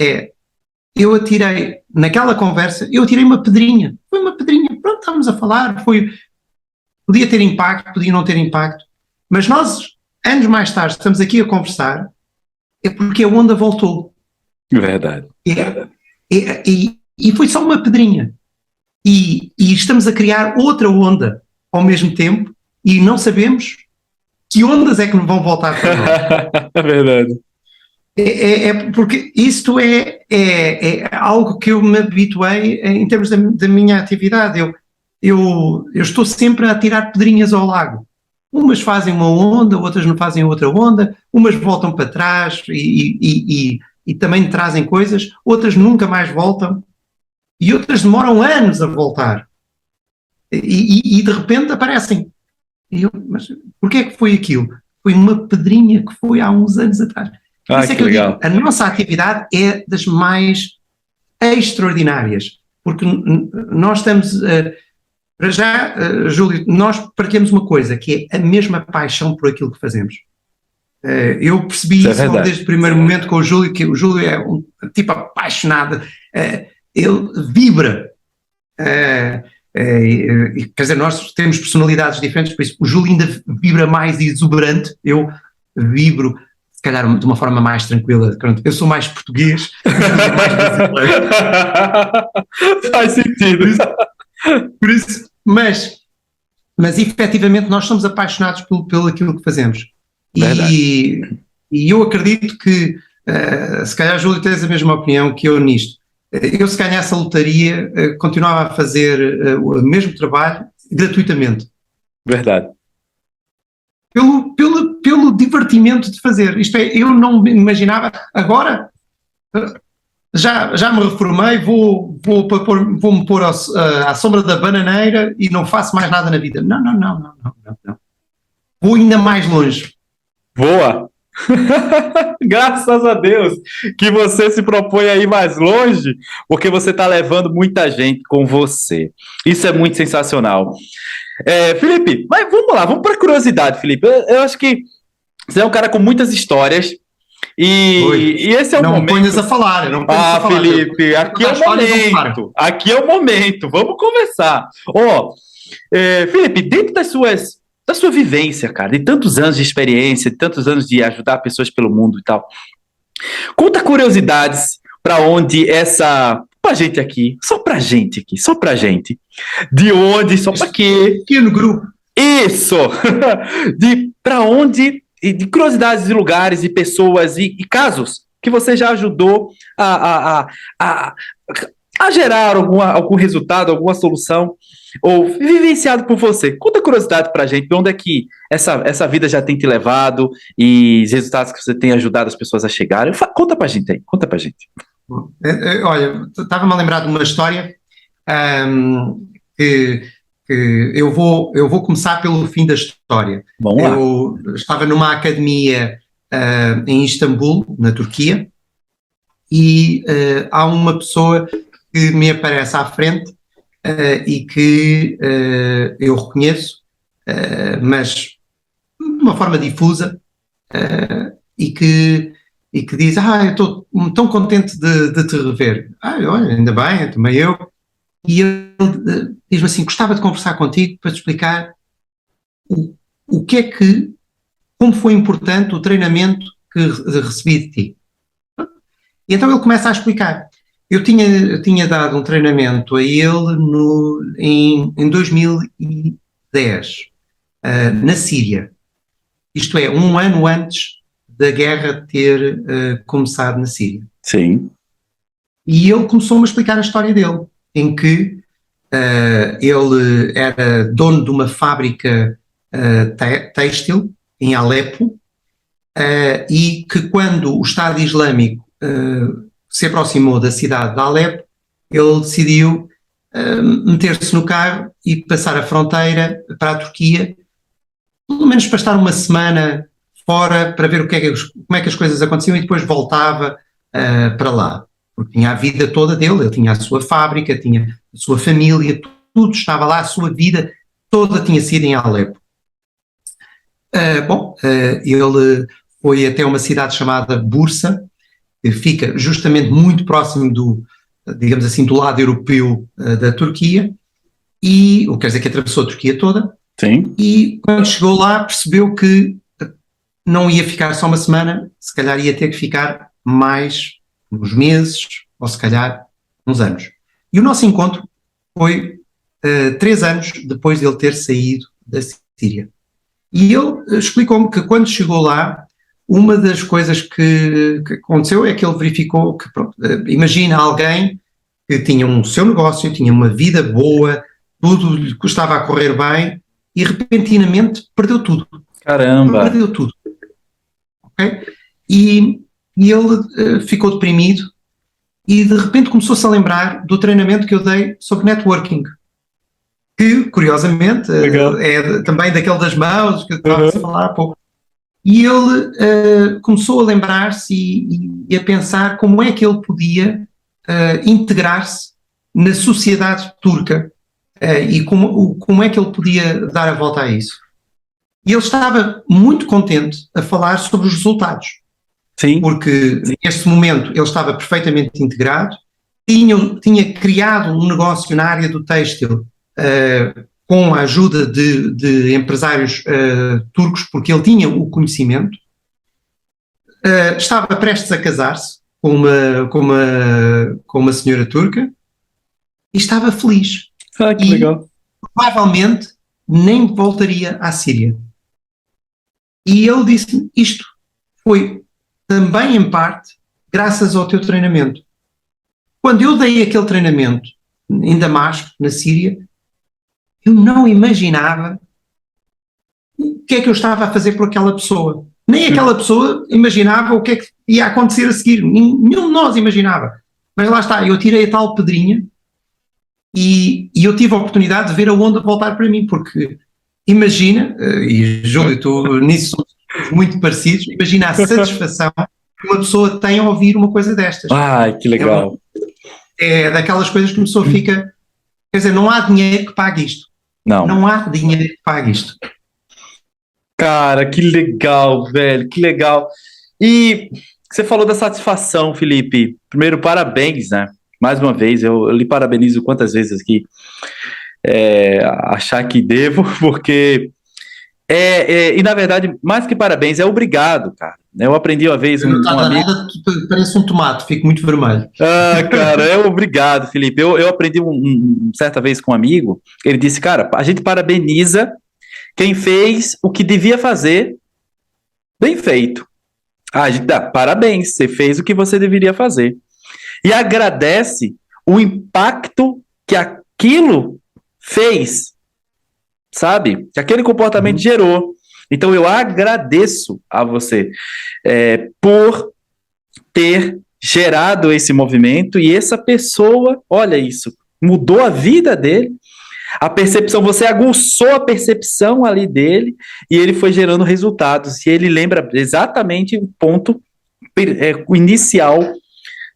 Speaker 2: eu atirei, naquela conversa, eu atirei uma pedrinha. Foi uma pedrinha, pronto, estávamos a falar, podia ter impacto, podia não ter impacto, mas nós, anos mais tarde, estamos aqui a conversar, é porque a onda voltou.
Speaker 1: Verdade.
Speaker 2: E foi só uma pedrinha. E estamos a criar outra onda ao mesmo tempo e não sabemos que ondas é que vão voltar para nós.
Speaker 1: É verdade.
Speaker 2: Porque isto é algo que eu me habituei em termos da minha atividade. Eu estou sempre a tirar pedrinhas ao lago. Umas fazem uma onda, outras não fazem outra onda, umas voltam para trás e também trazem coisas, outras nunca mais voltam e outras demoram anos a voltar. E de repente aparecem. Mas porquê é que foi aquilo? Foi uma pedrinha que foi há uns anos atrás. Isso é que legal. A nossa atividade é das mais extraordinárias, porque nós estamos, para já, Júlio, nós partilhamos uma coisa, que é a mesma paixão por aquilo que fazemos. Eu percebi isso desde o primeiro momento com o Júlio, que o Júlio é um tipo apaixonado, ele vibra. Quer dizer, nós temos personalidades diferentes, por isso o Júlio ainda vibra mais exuberante, eu vibro se calhar de uma forma mais tranquila. Eu sou mais português, mais brasileiro.
Speaker 1: Faz sentido.
Speaker 2: Por isso, mas efetivamente nós somos apaixonados pelo aquilo que fazemos. E eu acredito que, se calhar, Júlio, tens a mesma opinião que eu nisto. Eu, se ganhasse a lotaria, continuava a fazer o mesmo trabalho gratuitamente.
Speaker 1: Verdade.
Speaker 2: Pelo divertimento de fazer. Isto é, eu não me imaginava. Agora, já me reformei, vou-me pôr à sombra da bananeira e não faço mais nada na vida. Não. Vou ainda mais longe.
Speaker 1: Boa! Graças a Deus que você se propõe a ir mais longe, porque você está levando muita gente com você. Isso é muito sensacional. Felipe, mas vamos lá, vamos para a curiosidade, Felipe. Eu acho que você é um cara com muitas histórias e esse é o momento.
Speaker 2: Não ponhas a falar, não ponhas a falar.
Speaker 1: Felipe, aqui é o momento. Aqui é o momento. Vamos conversar. Felipe, dentro da sua vivência, cara, de tantos anos de experiência, de tantos anos de ajudar pessoas pelo mundo e tal, conta curiosidades para onde pra gente aqui, só pra gente, de onde, só para quê?
Speaker 2: Aqui no grupo.
Speaker 1: Isso! Para onde, de curiosidades de lugares e pessoas e casos que você já ajudou a gerar algum resultado, alguma solução, ou vivenciado por você. Conta curiosidade pra gente, de onde é que essa vida já tem te levado e os resultados que você tem ajudado as pessoas a chegarem. Conta pra gente aí, conta pra gente.
Speaker 2: Olha, estava-me a lembrar de uma história que eu vou começar pelo fim da história.
Speaker 1: Vamos lá.
Speaker 2: Eu estava numa academia em Istambul, na Turquia, e há uma pessoa que me aparece à frente e que eu reconheço, mas de uma forma difusa, e que diz, eu estou tão contente de te rever. Olha, ainda bem, também eu. E ele diz-me assim, gostava de conversar contigo para te explicar o que é que como foi importante o treinamento que recebi de ti. E então ele começa a explicar. Eu tinha dado um treinamento a ele em 2010, na Síria. Isto é, um ano antes da guerra ter começado na Síria.
Speaker 1: Sim.
Speaker 2: E ele começou-me a explicar a história dele, em que ele era dono de uma fábrica têxtil em Alepo, e que quando o Estado Islâmico se aproximou da cidade de Alepo, ele decidiu meter-se no carro e passar a fronteira para a Turquia, pelo menos para estar uma semana fora, para ver como é que as coisas aconteciam, e depois voltava para lá. Porque tinha a vida toda dele, ele tinha a sua fábrica, tinha a sua família, tudo estava lá, a sua vida toda tinha sido em Alepo. Ele foi até uma cidade chamada Bursa, que fica justamente muito próximo digamos assim, do lado europeu da Turquia, o que quer dizer que atravessou a Turquia toda.
Speaker 1: Sim.
Speaker 2: E quando chegou lá percebeu que não ia ficar só uma semana, se calhar ia ter que ficar mais uns meses, ou se calhar uns anos. E o nosso encontro foi 3 anos depois de ele ter saído da Síria. E ele explicou-me que quando chegou lá, uma das coisas que aconteceu é que ele verificou que, pronto, imagina alguém que tinha um seu negócio, tinha uma vida boa, tudo lhe estava a correr bem, e repentinamente perdeu tudo.
Speaker 1: Caramba!
Speaker 2: Perdeu tudo. Okay? E ele ficou deprimido e de repente começou-se a lembrar do treinamento que eu dei sobre networking, que curiosamente é também daquele das mãos que eu estava a falar há pouco. E ele começou a lembrar-se e a pensar como é que ele podia integrar-se na sociedade turca, e como é que ele podia dar a volta a isso. E ele estava muito contente a falar sobre os resultados.
Speaker 1: Sim.
Speaker 2: Porque neste momento ele estava perfeitamente integrado, tinha criado um negócio na área do têxtil com a ajuda de empresários turcos, porque ele tinha o conhecimento, estava prestes a casar-se com uma senhora turca e estava feliz.
Speaker 1: Que legal.
Speaker 2: Provavelmente nem voltaria à Síria. E ele disse-me, isto foi também em parte graças ao teu treinamento. Quando eu dei aquele treinamento em Damasco, na Síria, eu não imaginava o que é que eu estava a fazer por aquela pessoa. Nem aquela pessoa imaginava o que é que ia acontecer a seguir. Nenhum de nós imaginava. Mas lá está, eu tirei a tal pedrinha e eu tive a oportunidade de ver a onda voltar para mim, porque imagina, e Júlio, tu nisso somos muito parecidos, imagina a satisfação que uma pessoa tem ao ouvir uma coisa destas.
Speaker 1: Ai, que legal.
Speaker 2: É daquelas coisas que uma pessoa fica... Quer dizer, não há dinheiro que pague isto. Não há dinheiro que pague isto.
Speaker 1: Cara, que legal, velho, que legal. E você falou da satisfação, Felipe. Primeiro, parabéns, né? Mais uma vez, eu lhe parabenizo quantas vezes aqui achar que devo, porque e na verdade, mais que parabéns, é obrigado, cara. Eu aprendi uma vez um amigo...
Speaker 2: Nada, parece um tomate, fico muito vermelho.
Speaker 1: Cara, obrigado, Felipe. Eu aprendi certa vez com um amigo, ele disse, cara, a gente parabeniza quem fez o que devia fazer bem feito. A gente dá parabéns, você fez o que você deveria fazer. E agradece o impacto que aquilo fez, sabe? Que aquele comportamento gerou. Então eu agradeço a você por ter gerado esse movimento, e essa pessoa, olha isso, mudou a vida dele, a percepção, você aguçou a percepção ali dele, e ele foi gerando resultados, e ele lembra exatamente o ponto inicial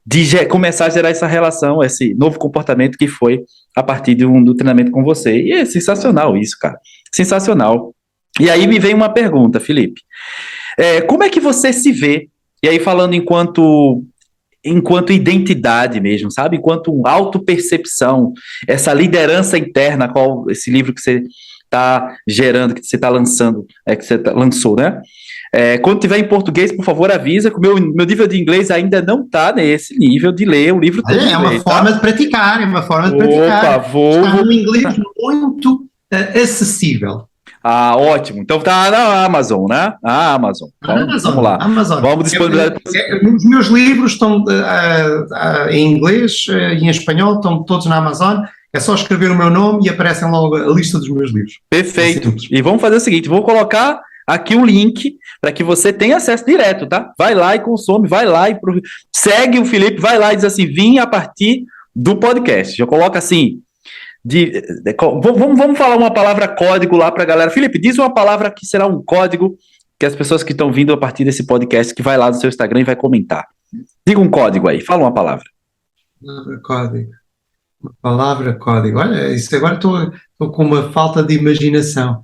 Speaker 1: de começar a gerar essa relação, esse novo comportamento que foi a partir do treinamento com você. E é sensacional isso, cara. Sensacional. E aí me vem uma pergunta, Felipe. Como é que você se vê? E aí falando enquanto enquanto identidade mesmo, sabe? Enquanto autopercepção, essa liderança interna, qual esse livro que você está gerando, que você está lançando, que você lançou, né? Quando tiver em português, por favor, avisa que o meu nível de inglês ainda não está nesse nível de ler o livro todo em inglês.
Speaker 2: Uma forma de praticar, é uma forma de praticar. Está num inglês muito acessível.
Speaker 1: Ótimo. Então tá na Amazon, né? A Amazon. Então, vamos lá.
Speaker 2: Amazon.
Speaker 1: Vamos disponibilizar.
Speaker 2: Os meus livros estão em inglês e em espanhol, estão todos na Amazon. É só escrever o meu nome e aparecem logo a lista dos meus livros.
Speaker 1: Perfeito. E vamos fazer o seguinte, vou colocar aqui um link para que você tenha acesso direto, tá? Vai lá e consome, vai lá e segue o Felipe, vai lá e diz assim, vim a partir do podcast. Já coloca assim, vamos falar uma palavra código lá para a galera. Felipe, diz uma palavra que será um código que as pessoas que estão vindo a partir desse podcast, que vai lá no seu Instagram e vai comentar. Diga um código aí, fala uma palavra.
Speaker 2: Código. Uma palavra código. Olha, isso agora estou com uma falta de imaginação.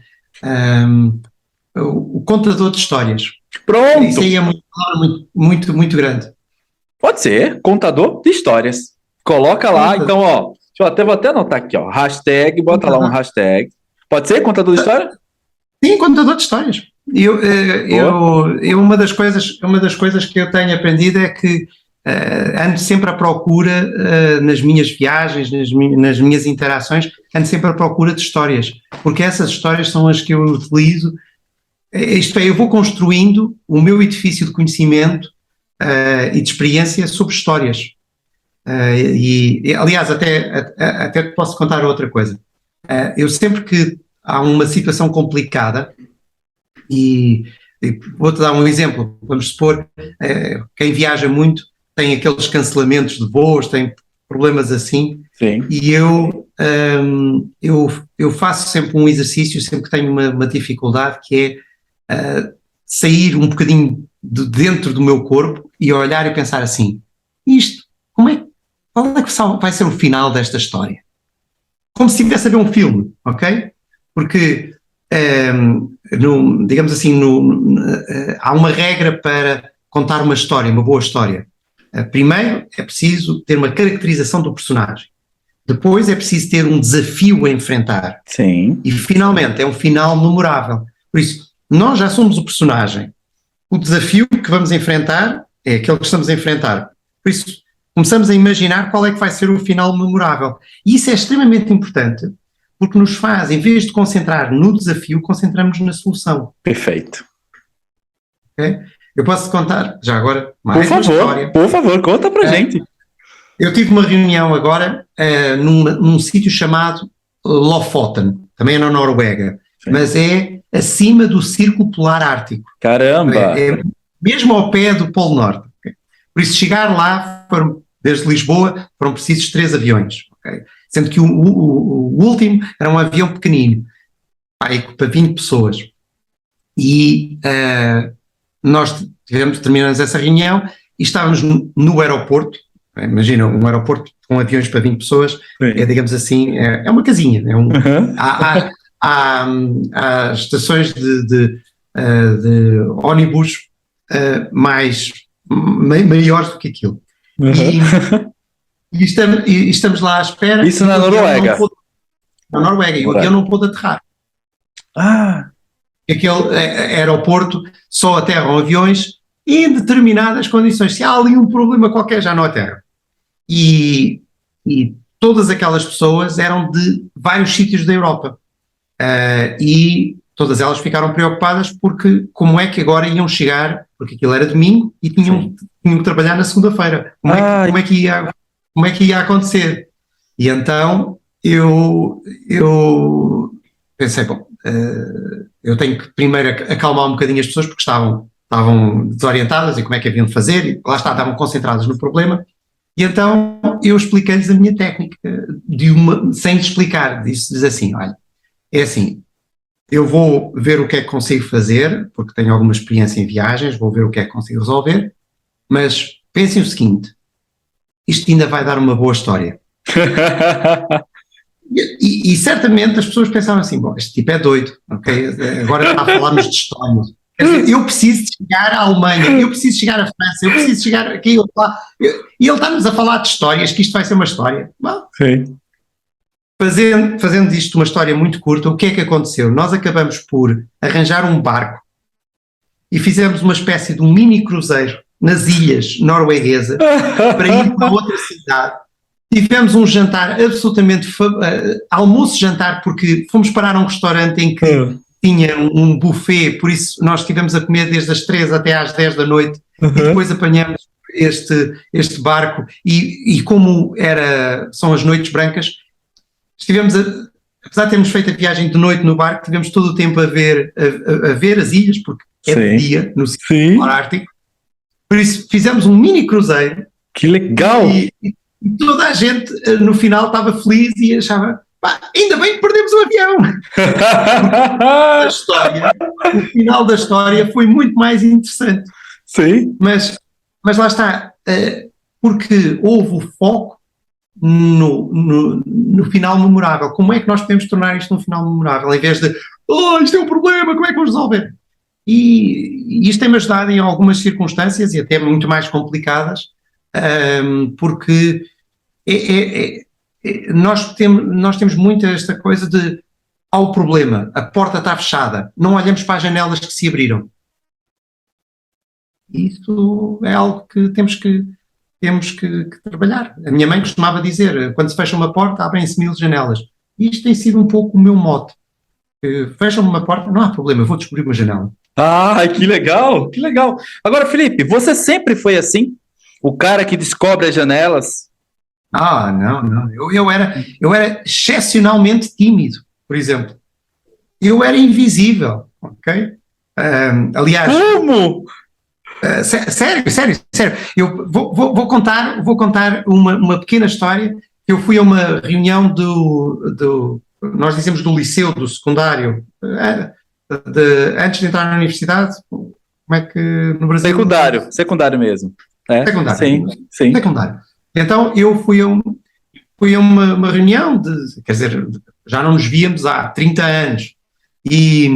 Speaker 2: O contador de histórias.
Speaker 1: Pronto.
Speaker 2: Isso aí é uma palavra muito, muito grande.
Speaker 1: Pode ser, contador de histórias. Coloca lá, então, ó. Vou até anotar aqui, ó. Hashtag, bota lá um hashtag. Pode ser contador de história?
Speaker 2: Sim, contador de histórias. Uma das coisas que eu tenho aprendido é que ando sempre à procura, nas minhas viagens, nas minhas interações, ando sempre à procura de histórias, porque essas histórias são as que eu utilizo. Isto é, eu vou construindo o meu edifício de conhecimento e de experiência sobre histórias. Aliás, até posso contar outra coisa. Eu sempre que há uma situação complicada, e vou-te dar um exemplo, vamos supor, quem viaja muito tem aqueles cancelamentos de voos, tem problemas assim.
Speaker 1: Sim.
Speaker 2: E eu faço sempre um exercício, sempre que tenho uma dificuldade, que é sair um bocadinho de dentro do meu corpo e olhar e pensar assim, qual é que vai ser o final desta história? Como se estivesse a ver um filme, ok? Porque, digamos assim, há uma regra para contar uma história, uma boa história. Primeiro é preciso ter uma caracterização do personagem. Depois é preciso ter um desafio a enfrentar.
Speaker 1: Sim.
Speaker 2: E finalmente é um final memorável. Por isso, nós já somos o personagem. O desafio que vamos enfrentar é aquele que estamos a enfrentar. Por isso, começamos a imaginar qual é que vai ser o final memorável. E isso é extremamente importante, porque nos faz, em vez de concentrar no desafio, concentramos na solução.
Speaker 1: Perfeito.
Speaker 2: Okay? Eu posso contar, já agora, mais uma história.
Speaker 1: Por favor, conta pra gente.
Speaker 2: Eu tive uma reunião agora num sítio chamado Lofoten, também é na Noruega, sim, mas é acima do Círculo Polar Ártico.
Speaker 1: Caramba!
Speaker 2: É mesmo ao pé do Polo Norte. Okay? Por isso, chegar lá, desde Lisboa, foram precisos 3 aviões. Okay? Sendo que o último era um avião pequenino, para 20 pessoas. E nós terminamos essa reunião e estávamos no aeroporto. Imagina, um aeroporto com aviões para 20 pessoas, digamos assim, é uma casinha. Há estações de ónibus maiores do que aquilo. E estamos lá à espera.
Speaker 1: Isso na Noruega?
Speaker 2: Na Noruega, e o avião não pôde aterrar. Aquele aeroporto só aterram aviões em determinadas condições. Se há ali um problema qualquer, já não aterra. E todas aquelas pessoas eram de vários sítios da Europa. E todas elas ficaram preocupadas porque como é que agora iam chegar, porque aquilo era domingo e tinham que trabalhar na segunda-feira. Como é que ia acontecer? E então eu pensei, bom, eu tenho que primeiro acalmar um bocadinho as pessoas porque estavam desorientadas e como é que haviam de fazer, e lá estavam concentradas no problema. E então eu expliquei-lhes a minha técnica, sem lhes explicar, disse-lhes assim, olha, é assim, eu vou ver o que é que consigo fazer, porque tenho alguma experiência em viagens, vou ver o que é que consigo resolver, mas pensem o seguinte, isto ainda vai dar uma boa história. E certamente as pessoas pensavam assim, bom, este tipo é doido, ok? Agora está a falar-nos de histórias. Quer dizer, eu preciso de chegar à Alemanha, eu preciso chegar à França, eu preciso chegar aqui ou lá. E ele está-nos a falar de histórias, que isto vai ser uma história. Bom,
Speaker 1: Sim.
Speaker 2: fazendo disto uma história muito curta, o que é que aconteceu? Nós acabamos por arranjar um barco e fizemos uma espécie de um mini cruzeiro nas ilhas norueguesas para ir para outra cidade. Tivemos um jantar absolutamente almoço-jantar, porque fomos parar a um restaurante em que tinha um buffet, por isso nós estivemos a comer desde as 3 até às 10 da noite e depois apanhamos este barco e como são as noites brancas, apesar de termos feito a viagem de noite no barco, tivemos todo o tempo a ver as ilhas, porque é de dia no Círculo Ártico, por isso fizemos um mini cruzeiro.
Speaker 1: Que legal!
Speaker 2: E toda a gente no final estava feliz e achava, ainda bem que perdemos o avião. O final da história foi muito mais interessante.
Speaker 1: Sim.
Speaker 2: Mas lá está, porque houve o foco no final memorável. Como é que nós podemos tornar isto um final memorável, em vez de, isto é um problema, como é que vamos resolver? E isto tem-me ajudado em algumas circunstâncias, e até muito mais complicadas, porque nós temos muito esta coisa de, há o problema, a porta está fechada, não olhamos para as janelas que se abriram. Isso é algo que temos que trabalhar. A minha mãe costumava dizer, quando se fecha uma porta, abrem-se 1000 janelas. E isto tem sido um pouco o meu mote. Fecha-me uma porta, não há problema, eu vou descobrir uma janela.
Speaker 1: Que legal, que legal. Agora, Felipe, você sempre foi assim? O cara que descobre as janelas?
Speaker 2: Não. Eu era excepcionalmente tímido, por exemplo. Eu era invisível, ok? Aliás...
Speaker 1: Como?
Speaker 2: Sério. Eu vou contar uma pequena história. Eu fui a uma reunião nós dizemos do liceu, do secundário, antes de entrar na universidade. Como é que no Brasil...
Speaker 1: Secundário mesmo.
Speaker 2: Secundário.
Speaker 1: Sim.
Speaker 2: Secundário. Então eu fui a uma reunião quer dizer, já não nos víamos há 30 anos e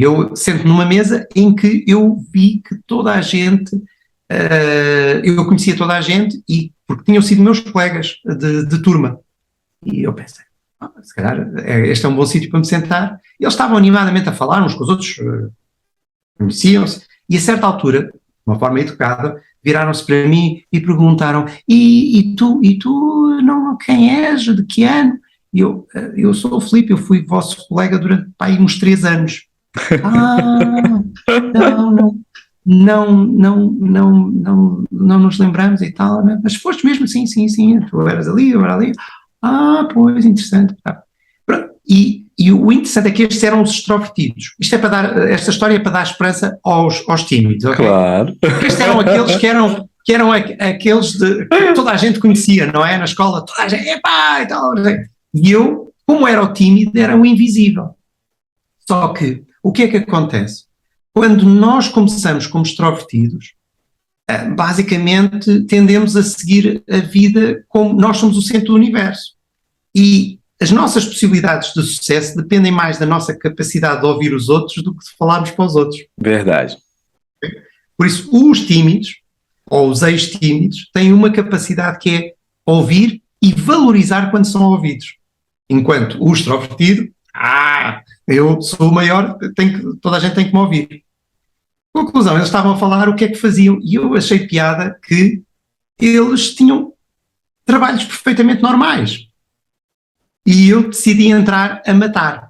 Speaker 2: eu sento numa mesa em que eu vi que toda a gente, eu conhecia toda a gente, porque tinham sido meus colegas de turma. E eu pensei, se calhar este é um bom sítio para me sentar. E eles estavam animadamente a falar uns com os outros, conheciam-se, e a certa altura, de uma forma educada, viraram-se para mim e perguntaram, e tu não, quem és, de que ano? E eu sou o Filipe, eu fui vosso colega durante uns 3 anos. Não nos lembramos e tal, né? Mas foste mesmo, sim, tu eras ali, eu era ali. Pois, interessante. E o interessante é que estes eram os extrovertidos. Esta história é para dar esperança aos tímidos, ok?
Speaker 1: Claro.
Speaker 2: Estes eram aqueles que eram aqueles que toda a gente conhecia, não é? Na escola, toda a gente, epá, e tal. E eu, como era o tímido, era o invisível. Só que, o que é que acontece? Quando nós começamos como extrovertidos, basicamente tendemos a seguir a vida como nós somos o centro do universo. E as nossas possibilidades de sucesso dependem mais da nossa capacidade de ouvir os outros do que de falarmos para os outros.
Speaker 1: Verdade.
Speaker 2: Por isso, os tímidos, ou os ex-tímidos, têm uma capacidade que é ouvir e valorizar quando são ouvidos. Enquanto o extrovertido, eu sou o maior, toda a gente tem que me ouvir. Conclusão, eles estavam a falar o que é que faziam e eu achei piada que eles tinham trabalhos perfeitamente normais. E eu decidi entrar a matar.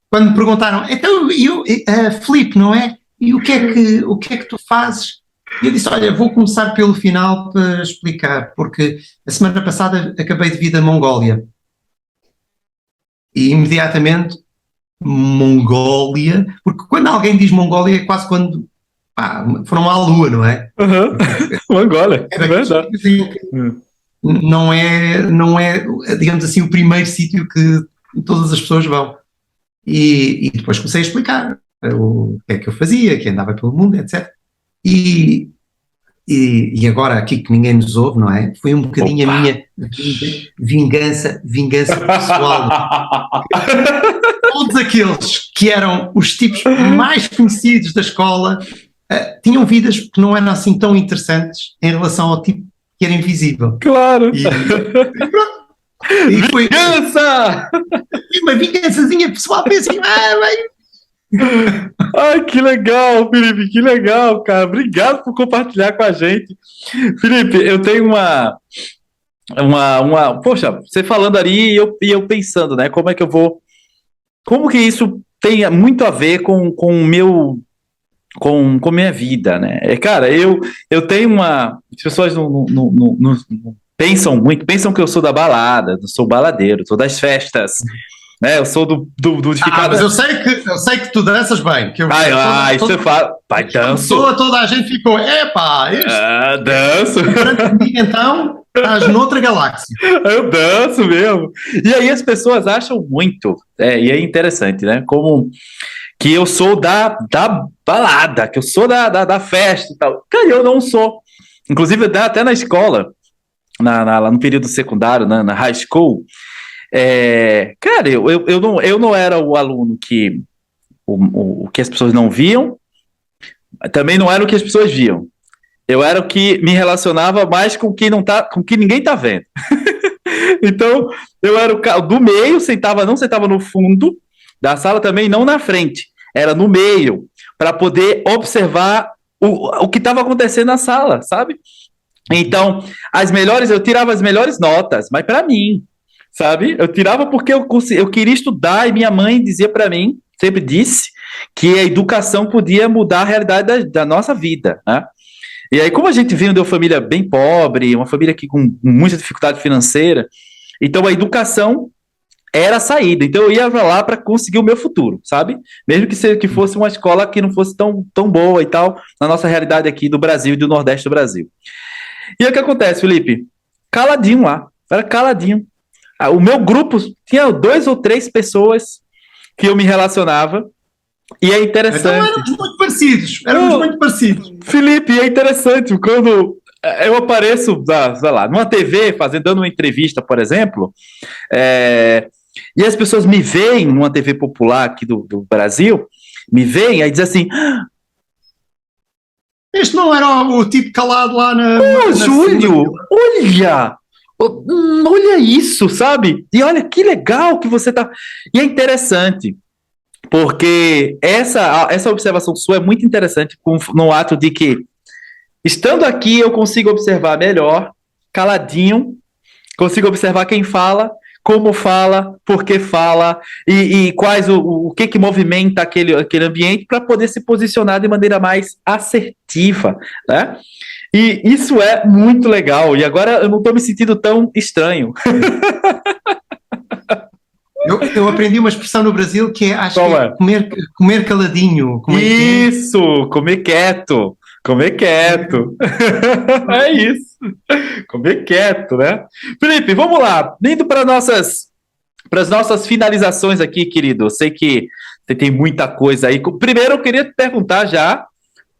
Speaker 2: Quando me perguntaram, então, Filipe, não é? E o que é que tu fazes? E eu disse, olha, vou começar pelo final para explicar, porque a semana passada acabei de vir da Mongólia. E imediatamente, Mongólia, porque quando alguém diz Mongólia é quase quando foram à Lua, não é?
Speaker 1: Mongólia, é verdade.
Speaker 2: Não é, digamos assim, o primeiro sítio que todas as pessoas vão. E depois comecei a explicar o que é que eu fazia, que andava pelo mundo, etc. E e agora aqui que ninguém nos ouve, não é? Foi um bocadinho a minha vingança pessoal. Todos aqueles que eram os tipos mais conhecidos da escola tinham vidas que não eram assim tão interessantes em relação ao tipo que era invisível.
Speaker 1: Claro!
Speaker 2: E foi
Speaker 1: Vingança!
Speaker 2: uma vingançazinha pessoal, assim,
Speaker 1: Ai, que legal, Felipe, que legal, cara. Obrigado por compartilhar com a gente. Felipe, eu tenho poxa, você falando ali e eu pensando, né, como é que eu vou, como que isso tem muito a ver com o meu, com minha vida, né? Cara, eu tenho as pessoas não pensam muito, pensam que eu sou da balada, eu sou baladeiro, sou das festas, né? Eu sou do de ficar.
Speaker 2: Mas eu sei que tu danças bem. Que
Speaker 1: você fala, pai, danço.
Speaker 2: Toda a gente ficou,
Speaker 1: danço.
Speaker 2: Então, estás noutra galáxia.
Speaker 1: Eu danço mesmo. E aí as pessoas acham muito, e é interessante, né? Como que eu sou da balada, que eu sou da festa e tal. Cara, eu não sou. Inclusive, até na escola, lá no período secundário, na high school, cara, eu não era o aluno que o que as pessoas não viam, também não era o que as pessoas viam. Eu era o que me relacionava mais com quem com quem ninguém tá vendo. Então, eu era o do meio, não sentava no fundo da sala, também não na frente, era no meio, para poder observar o que estava acontecendo na sala, sabe? Então, eu tirava as melhores notas, mas para mim, sabe? Eu tirava porque eu queria estudar e minha mãe dizia para mim, sempre disse, que a educação podia mudar a realidade da nossa vida, né? E aí, como a gente veio de uma família bem pobre, uma família que com muita dificuldade financeira, então a educação era a saída. Então eu ia lá para conseguir o meu futuro, sabe? Mesmo que fosse uma escola que não fosse tão boa e tal, na nossa realidade aqui do Brasil e do Nordeste do Brasil. E aí o que acontece, Felipe? Caladinho lá, era caladinho. O meu grupo tinha 2 ou 3 pessoas que eu me relacionava. E é interessante.
Speaker 2: Então éramos muito parecidos.
Speaker 1: Felipe, é interessante, quando eu apareço, sei lá, numa TV, dando uma entrevista, por exemplo, e as pessoas me veem numa TV popular aqui do Brasil, me veem, aí dizem assim...
Speaker 2: Este não era o tipo calado lá
Speaker 1: Júlio, olha isso, sabe? E olha que legal que você tá... E é interessante, porque essa observação sua é muito interessante no ato de que, estando aqui, eu consigo observar melhor, caladinho, consigo observar quem fala, como fala, por que fala, e quais o que movimenta aquele ambiente para poder se posicionar de maneira mais assertiva, né? E isso é muito legal, e agora eu não estou me sentindo tão estranho.
Speaker 2: Eu aprendi uma expressão no Brasil que acho que é comer caladinho.
Speaker 1: Isso, comer quieto. Comer quieto. É isso. Comer quieto, né? Felipe, vamos lá. Indo para as nossas finalizações aqui, querido. Eu sei que você tem muita coisa aí. Primeiro, eu queria te perguntar já,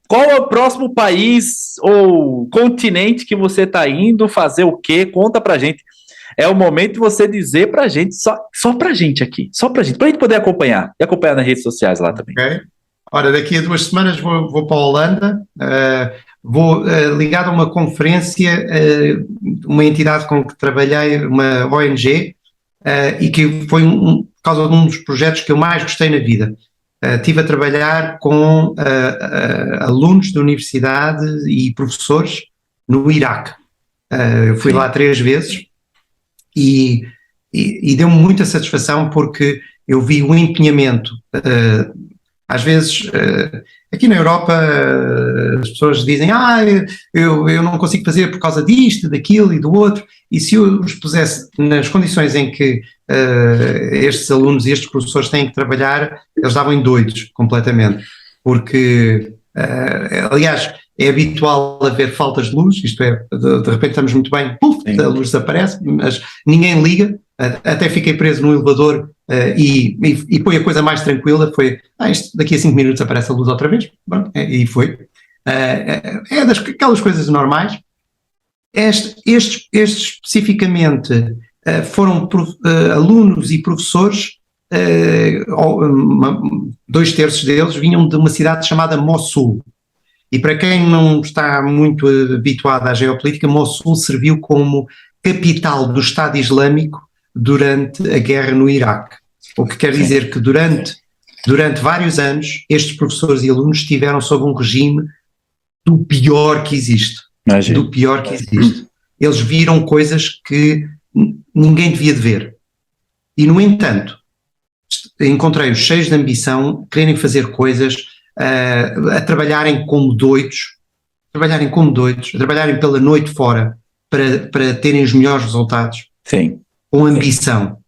Speaker 1: qual é o próximo país ou continente que você está indo fazer o quê? Conta pra gente. É o momento de você dizer pra gente, só pra gente aqui, pra gente poder acompanhar, e acompanhar nas redes sociais lá também.
Speaker 2: Ok. Ora, daqui a 2 semanas vou para a Holanda, vou ligado a uma conferência, uma entidade com que trabalhei, uma ONG, e que foi por causa de um dos projetos que eu mais gostei na vida. Estive a trabalhar com alunos da universidade e professores no Iraque. Eu fui lá 3 vezes. E deu-me muita satisfação porque eu vi o empenhamento. Às vezes, aqui na Europa, as pessoas dizem eu não consigo fazer por causa disto, daquilo e do outro, e se eu os pusesse nas condições em que estes alunos e estes professores têm que trabalhar, eles davam doidos completamente, porque, aliás, é habitual haver faltas de luz, isto é, de repente estamos muito bem, a luz desaparece, mas ninguém liga, até fiquei preso no elevador e foi a coisa mais tranquila, foi, daqui a 5 minutos aparece a luz outra vez, bom, e foi. aquelas coisas normais. Estes especificamente foram alunos e professores, 2/3 deles vinham de uma cidade chamada Mossul. E para quem não está muito habituado à geopolítica, Mossul serviu como capital do Estado Islâmico durante a guerra no Iraque. O que quer dizer que durante vários anos estes professores e alunos estiveram sob um regime do pior que existe.
Speaker 1: Imagina.
Speaker 2: Do pior que existe. Eles viram coisas que ninguém devia de ver. E, no entanto, encontrei-os cheios de ambição, quererem fazer coisas, a trabalharem como doidos, a trabalharem pela noite fora para terem os melhores resultados.
Speaker 1: Sim.
Speaker 2: Com ambição.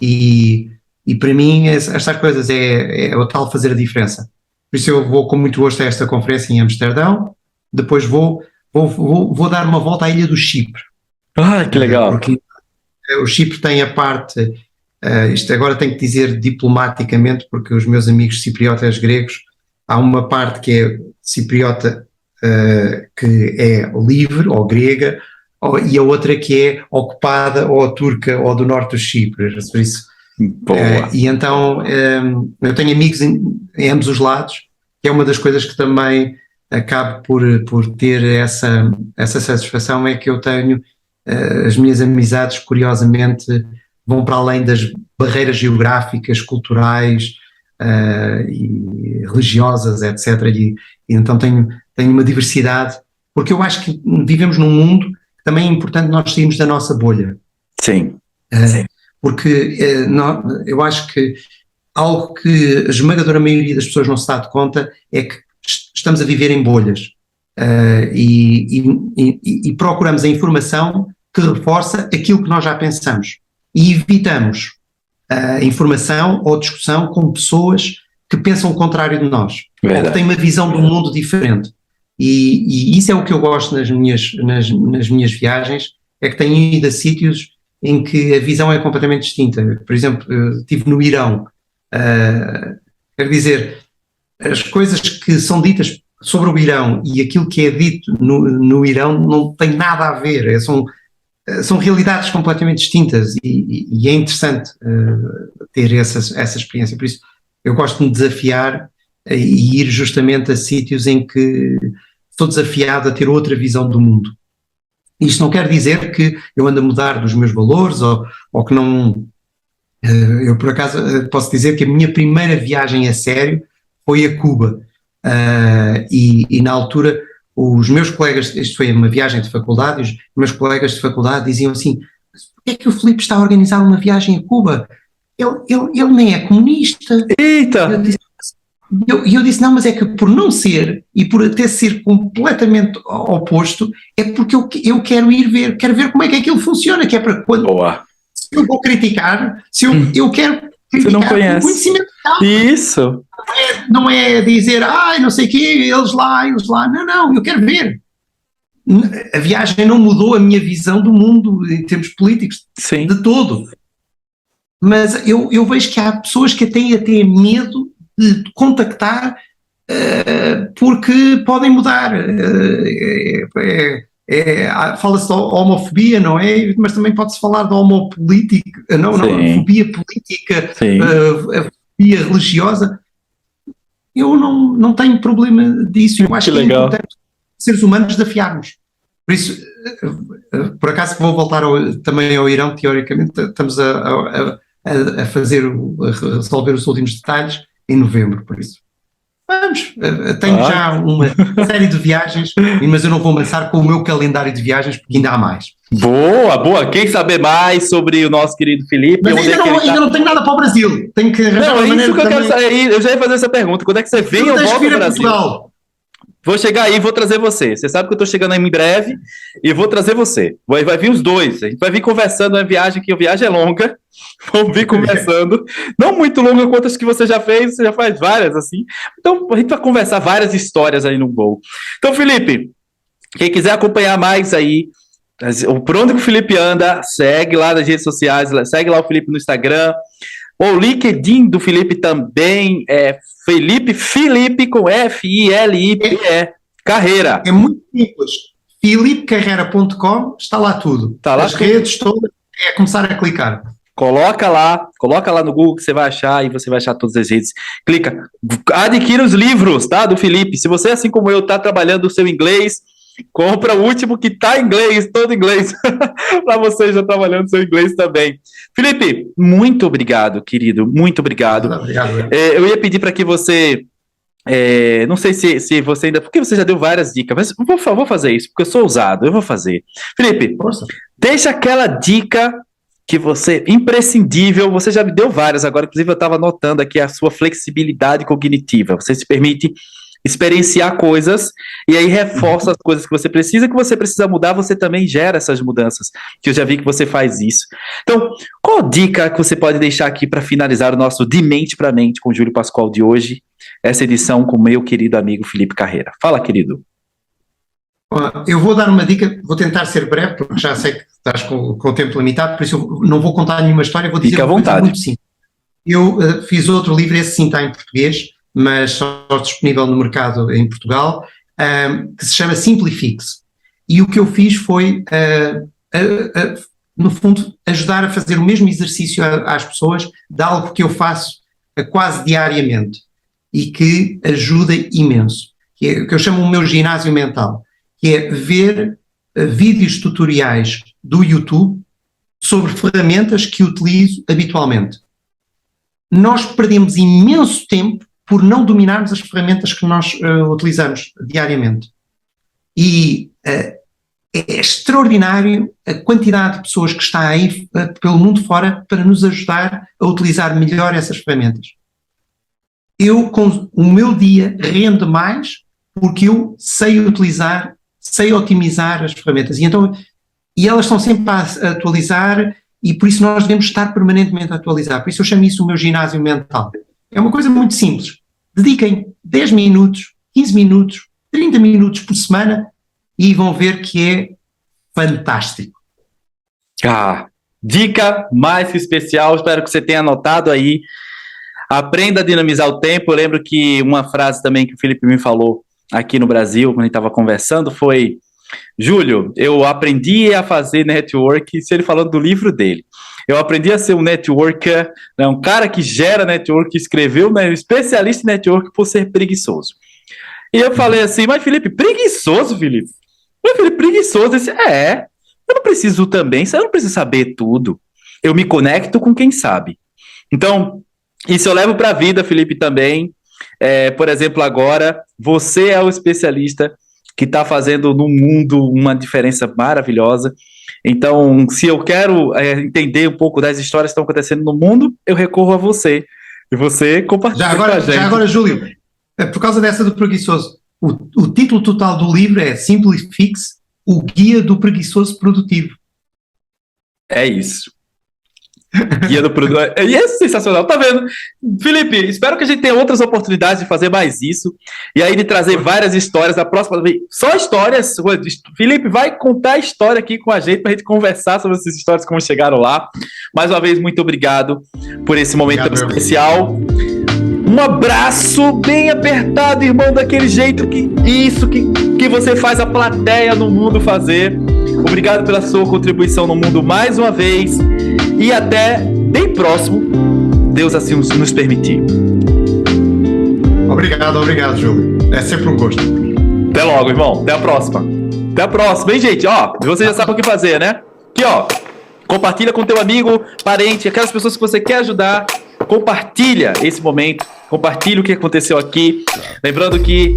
Speaker 2: E para mim, estas coisas é o tal fazer a diferença. Por isso eu vou com muito gosto a esta conferência em Amsterdão, depois vou dar uma volta à ilha do Chipre.
Speaker 1: Que legal.
Speaker 2: Porque o Chipre tem a parte, isto agora tenho que dizer diplomaticamente, porque os meus amigos cipriotas gregos, há uma parte que é cipriota, que é livre ou grega, e a outra que é ocupada ou turca ou do norte do Chipre. Por isso, e então eu tenho amigos em ambos os lados, que é uma das coisas que também acabo por ter essa satisfação, é que eu tenho as minhas amizades, curiosamente, vão para além das barreiras geográficas, culturais e religiosas, etc. E então tenho uma diversidade, porque eu acho que vivemos num mundo que também é importante nós sairmos da nossa bolha.
Speaker 1: Sim.
Speaker 2: Porque eu acho que algo que a esmagadora maioria das pessoas não se dá de conta é que estamos a viver em bolhas e procuramos a informação que reforça aquilo que nós já pensamos e evitamos a informação ou discussão com pessoas que pensam o contrário de nós, ou que têm uma visão do mundo diferente. E isso é o que eu gosto nas minhas viagens, é que tenho ido a sítios em que a visão é completamente distinta. Por exemplo, estive no Irão. Quer dizer, as coisas que são ditas sobre o Irão e aquilo que é dito no Irão não tem nada a ver, são realidades completamente distintas e é interessante ter essa experiência. Por isso eu gosto de me desafiar e ir justamente a sítios em que estou desafiado a ter outra visão do mundo. Isto não quer dizer que eu ando a mudar dos meus valores ou que não... Eu, por acaso, posso dizer que a minha primeira viagem a sério foi a Cuba. E na altura, os meus colegas, isto foi uma viagem de faculdade, os meus colegas de faculdade diziam assim: porquê é que o Filipe está a organizar uma viagem a Cuba? Ele nem é comunista.
Speaker 1: Eita!
Speaker 2: Eu disse, não, mas é que por não ser e por até ser completamente oposto, é porque eu quero ir ver, quero ver como é que aquilo funciona, que é para quando...
Speaker 1: Boa.
Speaker 2: Se eu vou criticar, eu quero criticar.
Speaker 1: Você não conhece.
Speaker 2: O conhecimento
Speaker 1: Isso.
Speaker 2: Não é dizer, não sei o quê, eles lá. Não, eu quero ver. A viagem não mudou a minha visão do mundo em termos políticos.
Speaker 1: Sim.
Speaker 2: De todo. Mas eu vejo que há pessoas que têm até medo de contactar porque podem mudar. Fala-se de homofobia, não é? Mas também pode-se falar de homopolítica, não, fobia política, a fobia religiosa. Eu não tenho problema disso. Eu acho que é importante seres humanos desafiarmos. Por isso, por acaso vou voltar também ao Irão, teoricamente, estamos a resolver os últimos detalhes em novembro, por isso. Vamos, tenho já uma série de viagens, mas eu não vou avançar com o meu calendário de viagens porque ainda há mais.
Speaker 1: Boa. Quem saber mais sobre o nosso querido Filipe?
Speaker 2: Mas ainda não tenho nada para o Brasil. Tenho que arranjar uma maneira.
Speaker 1: Isso que eu quero saber. Eu já ia fazer essa pergunta. Quando é que você vem ou volta ao Brasil? Portugal. Vou chegar aí e vou trazer você. Você sabe que eu estou chegando aí em breve e vou trazer você. Vai vir os dois. A gente vai vir conversando na viagem, que a viagem é longa. Vamos vir conversando. Não muito longa quanto as que você já fez. Você já faz várias, assim. Então, a gente vai conversar várias histórias aí no voo. Então, Filipe, quem quiser acompanhar mais aí, por onde que o Filipe anda, segue lá nas redes sociais, segue lá o Filipe no Instagram. O LinkedIn do Filipe também é Filipe com Filipe. Carreira.
Speaker 2: É muito simples. filipecarreira.com, está lá tudo.
Speaker 1: Tá lá
Speaker 2: as redes todas, é começar a clicar.
Speaker 1: Coloca lá no Google que você vai achar e você vai achar todas as redes. Clica, adquira os livros, tá? Do Felipe. Se você, assim como eu, tá trabalhando o seu inglês, compra o último que tá em inglês, todo em inglês, para você já trabalhando o seu inglês também. Felipe, muito obrigado, querido, muito obrigado.
Speaker 2: Obrigado.
Speaker 1: Eu ia pedir para que você, não sei se você ainda, porque você já deu várias dicas, mas vou fazer isso, porque eu sou ousado, eu vou fazer. Felipe,
Speaker 2: Força.
Speaker 1: deixa aquela dica que você, imprescindível, você já me deu várias agora, inclusive eu estava anotando aqui a sua flexibilidade cognitiva, você se permite experienciar coisas e aí reforça as coisas que você precisa mudar, você também gera essas mudanças, que eu já vi que você faz isso. Então, qual dica que você pode deixar aqui para finalizar o nosso De Mente para Mente com o Júlio Pascoal de hoje, essa edição com o meu querido amigo Felipe Carreira? Fala, querido.
Speaker 2: Eu vou dar uma dica, vou tentar ser breve, porque já sei que estás com o tempo limitado, por isso eu não vou contar nenhuma história, vou dizer
Speaker 1: Fica à
Speaker 2: uma coisa
Speaker 1: vontade.
Speaker 2: muito simples. Eu fiz outro livro, esse sim está em português, mas só disponível no mercado em Portugal, que se chama Simplifix. E o que eu fiz foi, no fundo, ajudar a fazer o mesmo exercício às pessoas de algo que eu faço quase diariamente e que ajuda imenso, que é o que eu chamo o meu ginásio mental, que é ver vídeos tutoriais do YouTube sobre ferramentas que utilizo habitualmente. Nós perdemos imenso tempo por não dominarmos as ferramentas que nós utilizamos diariamente. E é extraordinário a quantidade de pessoas que está aí pelo mundo fora para nos ajudar a utilizar melhor essas ferramentas. O meu dia rende mais porque eu sei utilizar, sei otimizar as ferramentas. E elas estão sempre a atualizar e por isso nós devemos estar permanentemente a atualizar. Por isso eu chamo isso o meu ginásio mental. É uma coisa muito simples. Dediquem 10 minutos, 15 minutos, 30 minutos por semana e vão ver que é fantástico.
Speaker 1: Dica mais que especial, espero que você tenha anotado aí. Aprenda a dinamizar o tempo. Eu lembro que uma frase também que o Felipe me falou aqui no Brasil, quando a gente estava conversando, foi: Júlio, eu aprendi a fazer network, isso ele falando do livro dele. Eu aprendi a ser um networker, né, um cara que gera network, que escreveu, né, especialista em network por ser preguiçoso. E eu falei assim, mas Felipe, preguiçoso, Felipe? Mas Felipe, preguiçoso? Eu disse, eu não preciso também, eu não preciso saber tudo. Eu me conecto com quem sabe. Então, isso eu levo para a vida, Felipe, também. Por exemplo, agora, você é o especialista que está fazendo no mundo uma diferença maravilhosa. Então, se eu quero entender um pouco das histórias que estão acontecendo no mundo, eu recorro a você. E você compartilha com a gente.
Speaker 2: Já agora, Júlio, por causa dessa do preguiçoso, o título total do livro é Simplifix, o Guia do Preguiçoso Produtivo.
Speaker 1: É isso. Guia do produto. E é sensacional, tá vendo? Felipe, espero que a gente tenha outras oportunidades de fazer mais isso. E aí de trazer várias histórias da próxima vez. Só histórias. Felipe vai contar a história aqui com a gente pra gente conversar sobre essas histórias, como chegaram lá. Mais uma vez, muito obrigado por esse momento especial. Um abraço bem apertado, irmão, daquele jeito que você faz a plateia no mundo fazer. Obrigado pela sua contribuição no mundo mais uma vez. E até bem próximo, Deus assim nos permitir.
Speaker 2: Obrigado, Júlio. É sempre um gosto.
Speaker 1: Até logo, irmão. Até a próxima. Até a próxima, hein, gente? Ó, você já sabe o que fazer, né? Aqui, ó. Compartilha com teu amigo, parente, aquelas pessoas que você quer ajudar. Compartilha esse momento, compartilha o que aconteceu aqui. Lembrando que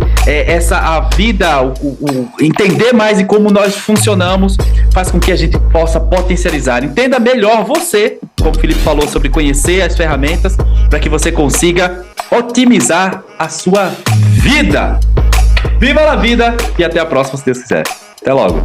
Speaker 1: a vida, o entender mais em como nós funcionamos, faz com que a gente possa potencializar. Entenda melhor você, como o Felipe falou, sobre conhecer as ferramentas, para que você consiga otimizar a sua vida. Viva a vida e até a próxima, se Deus quiser. Até logo.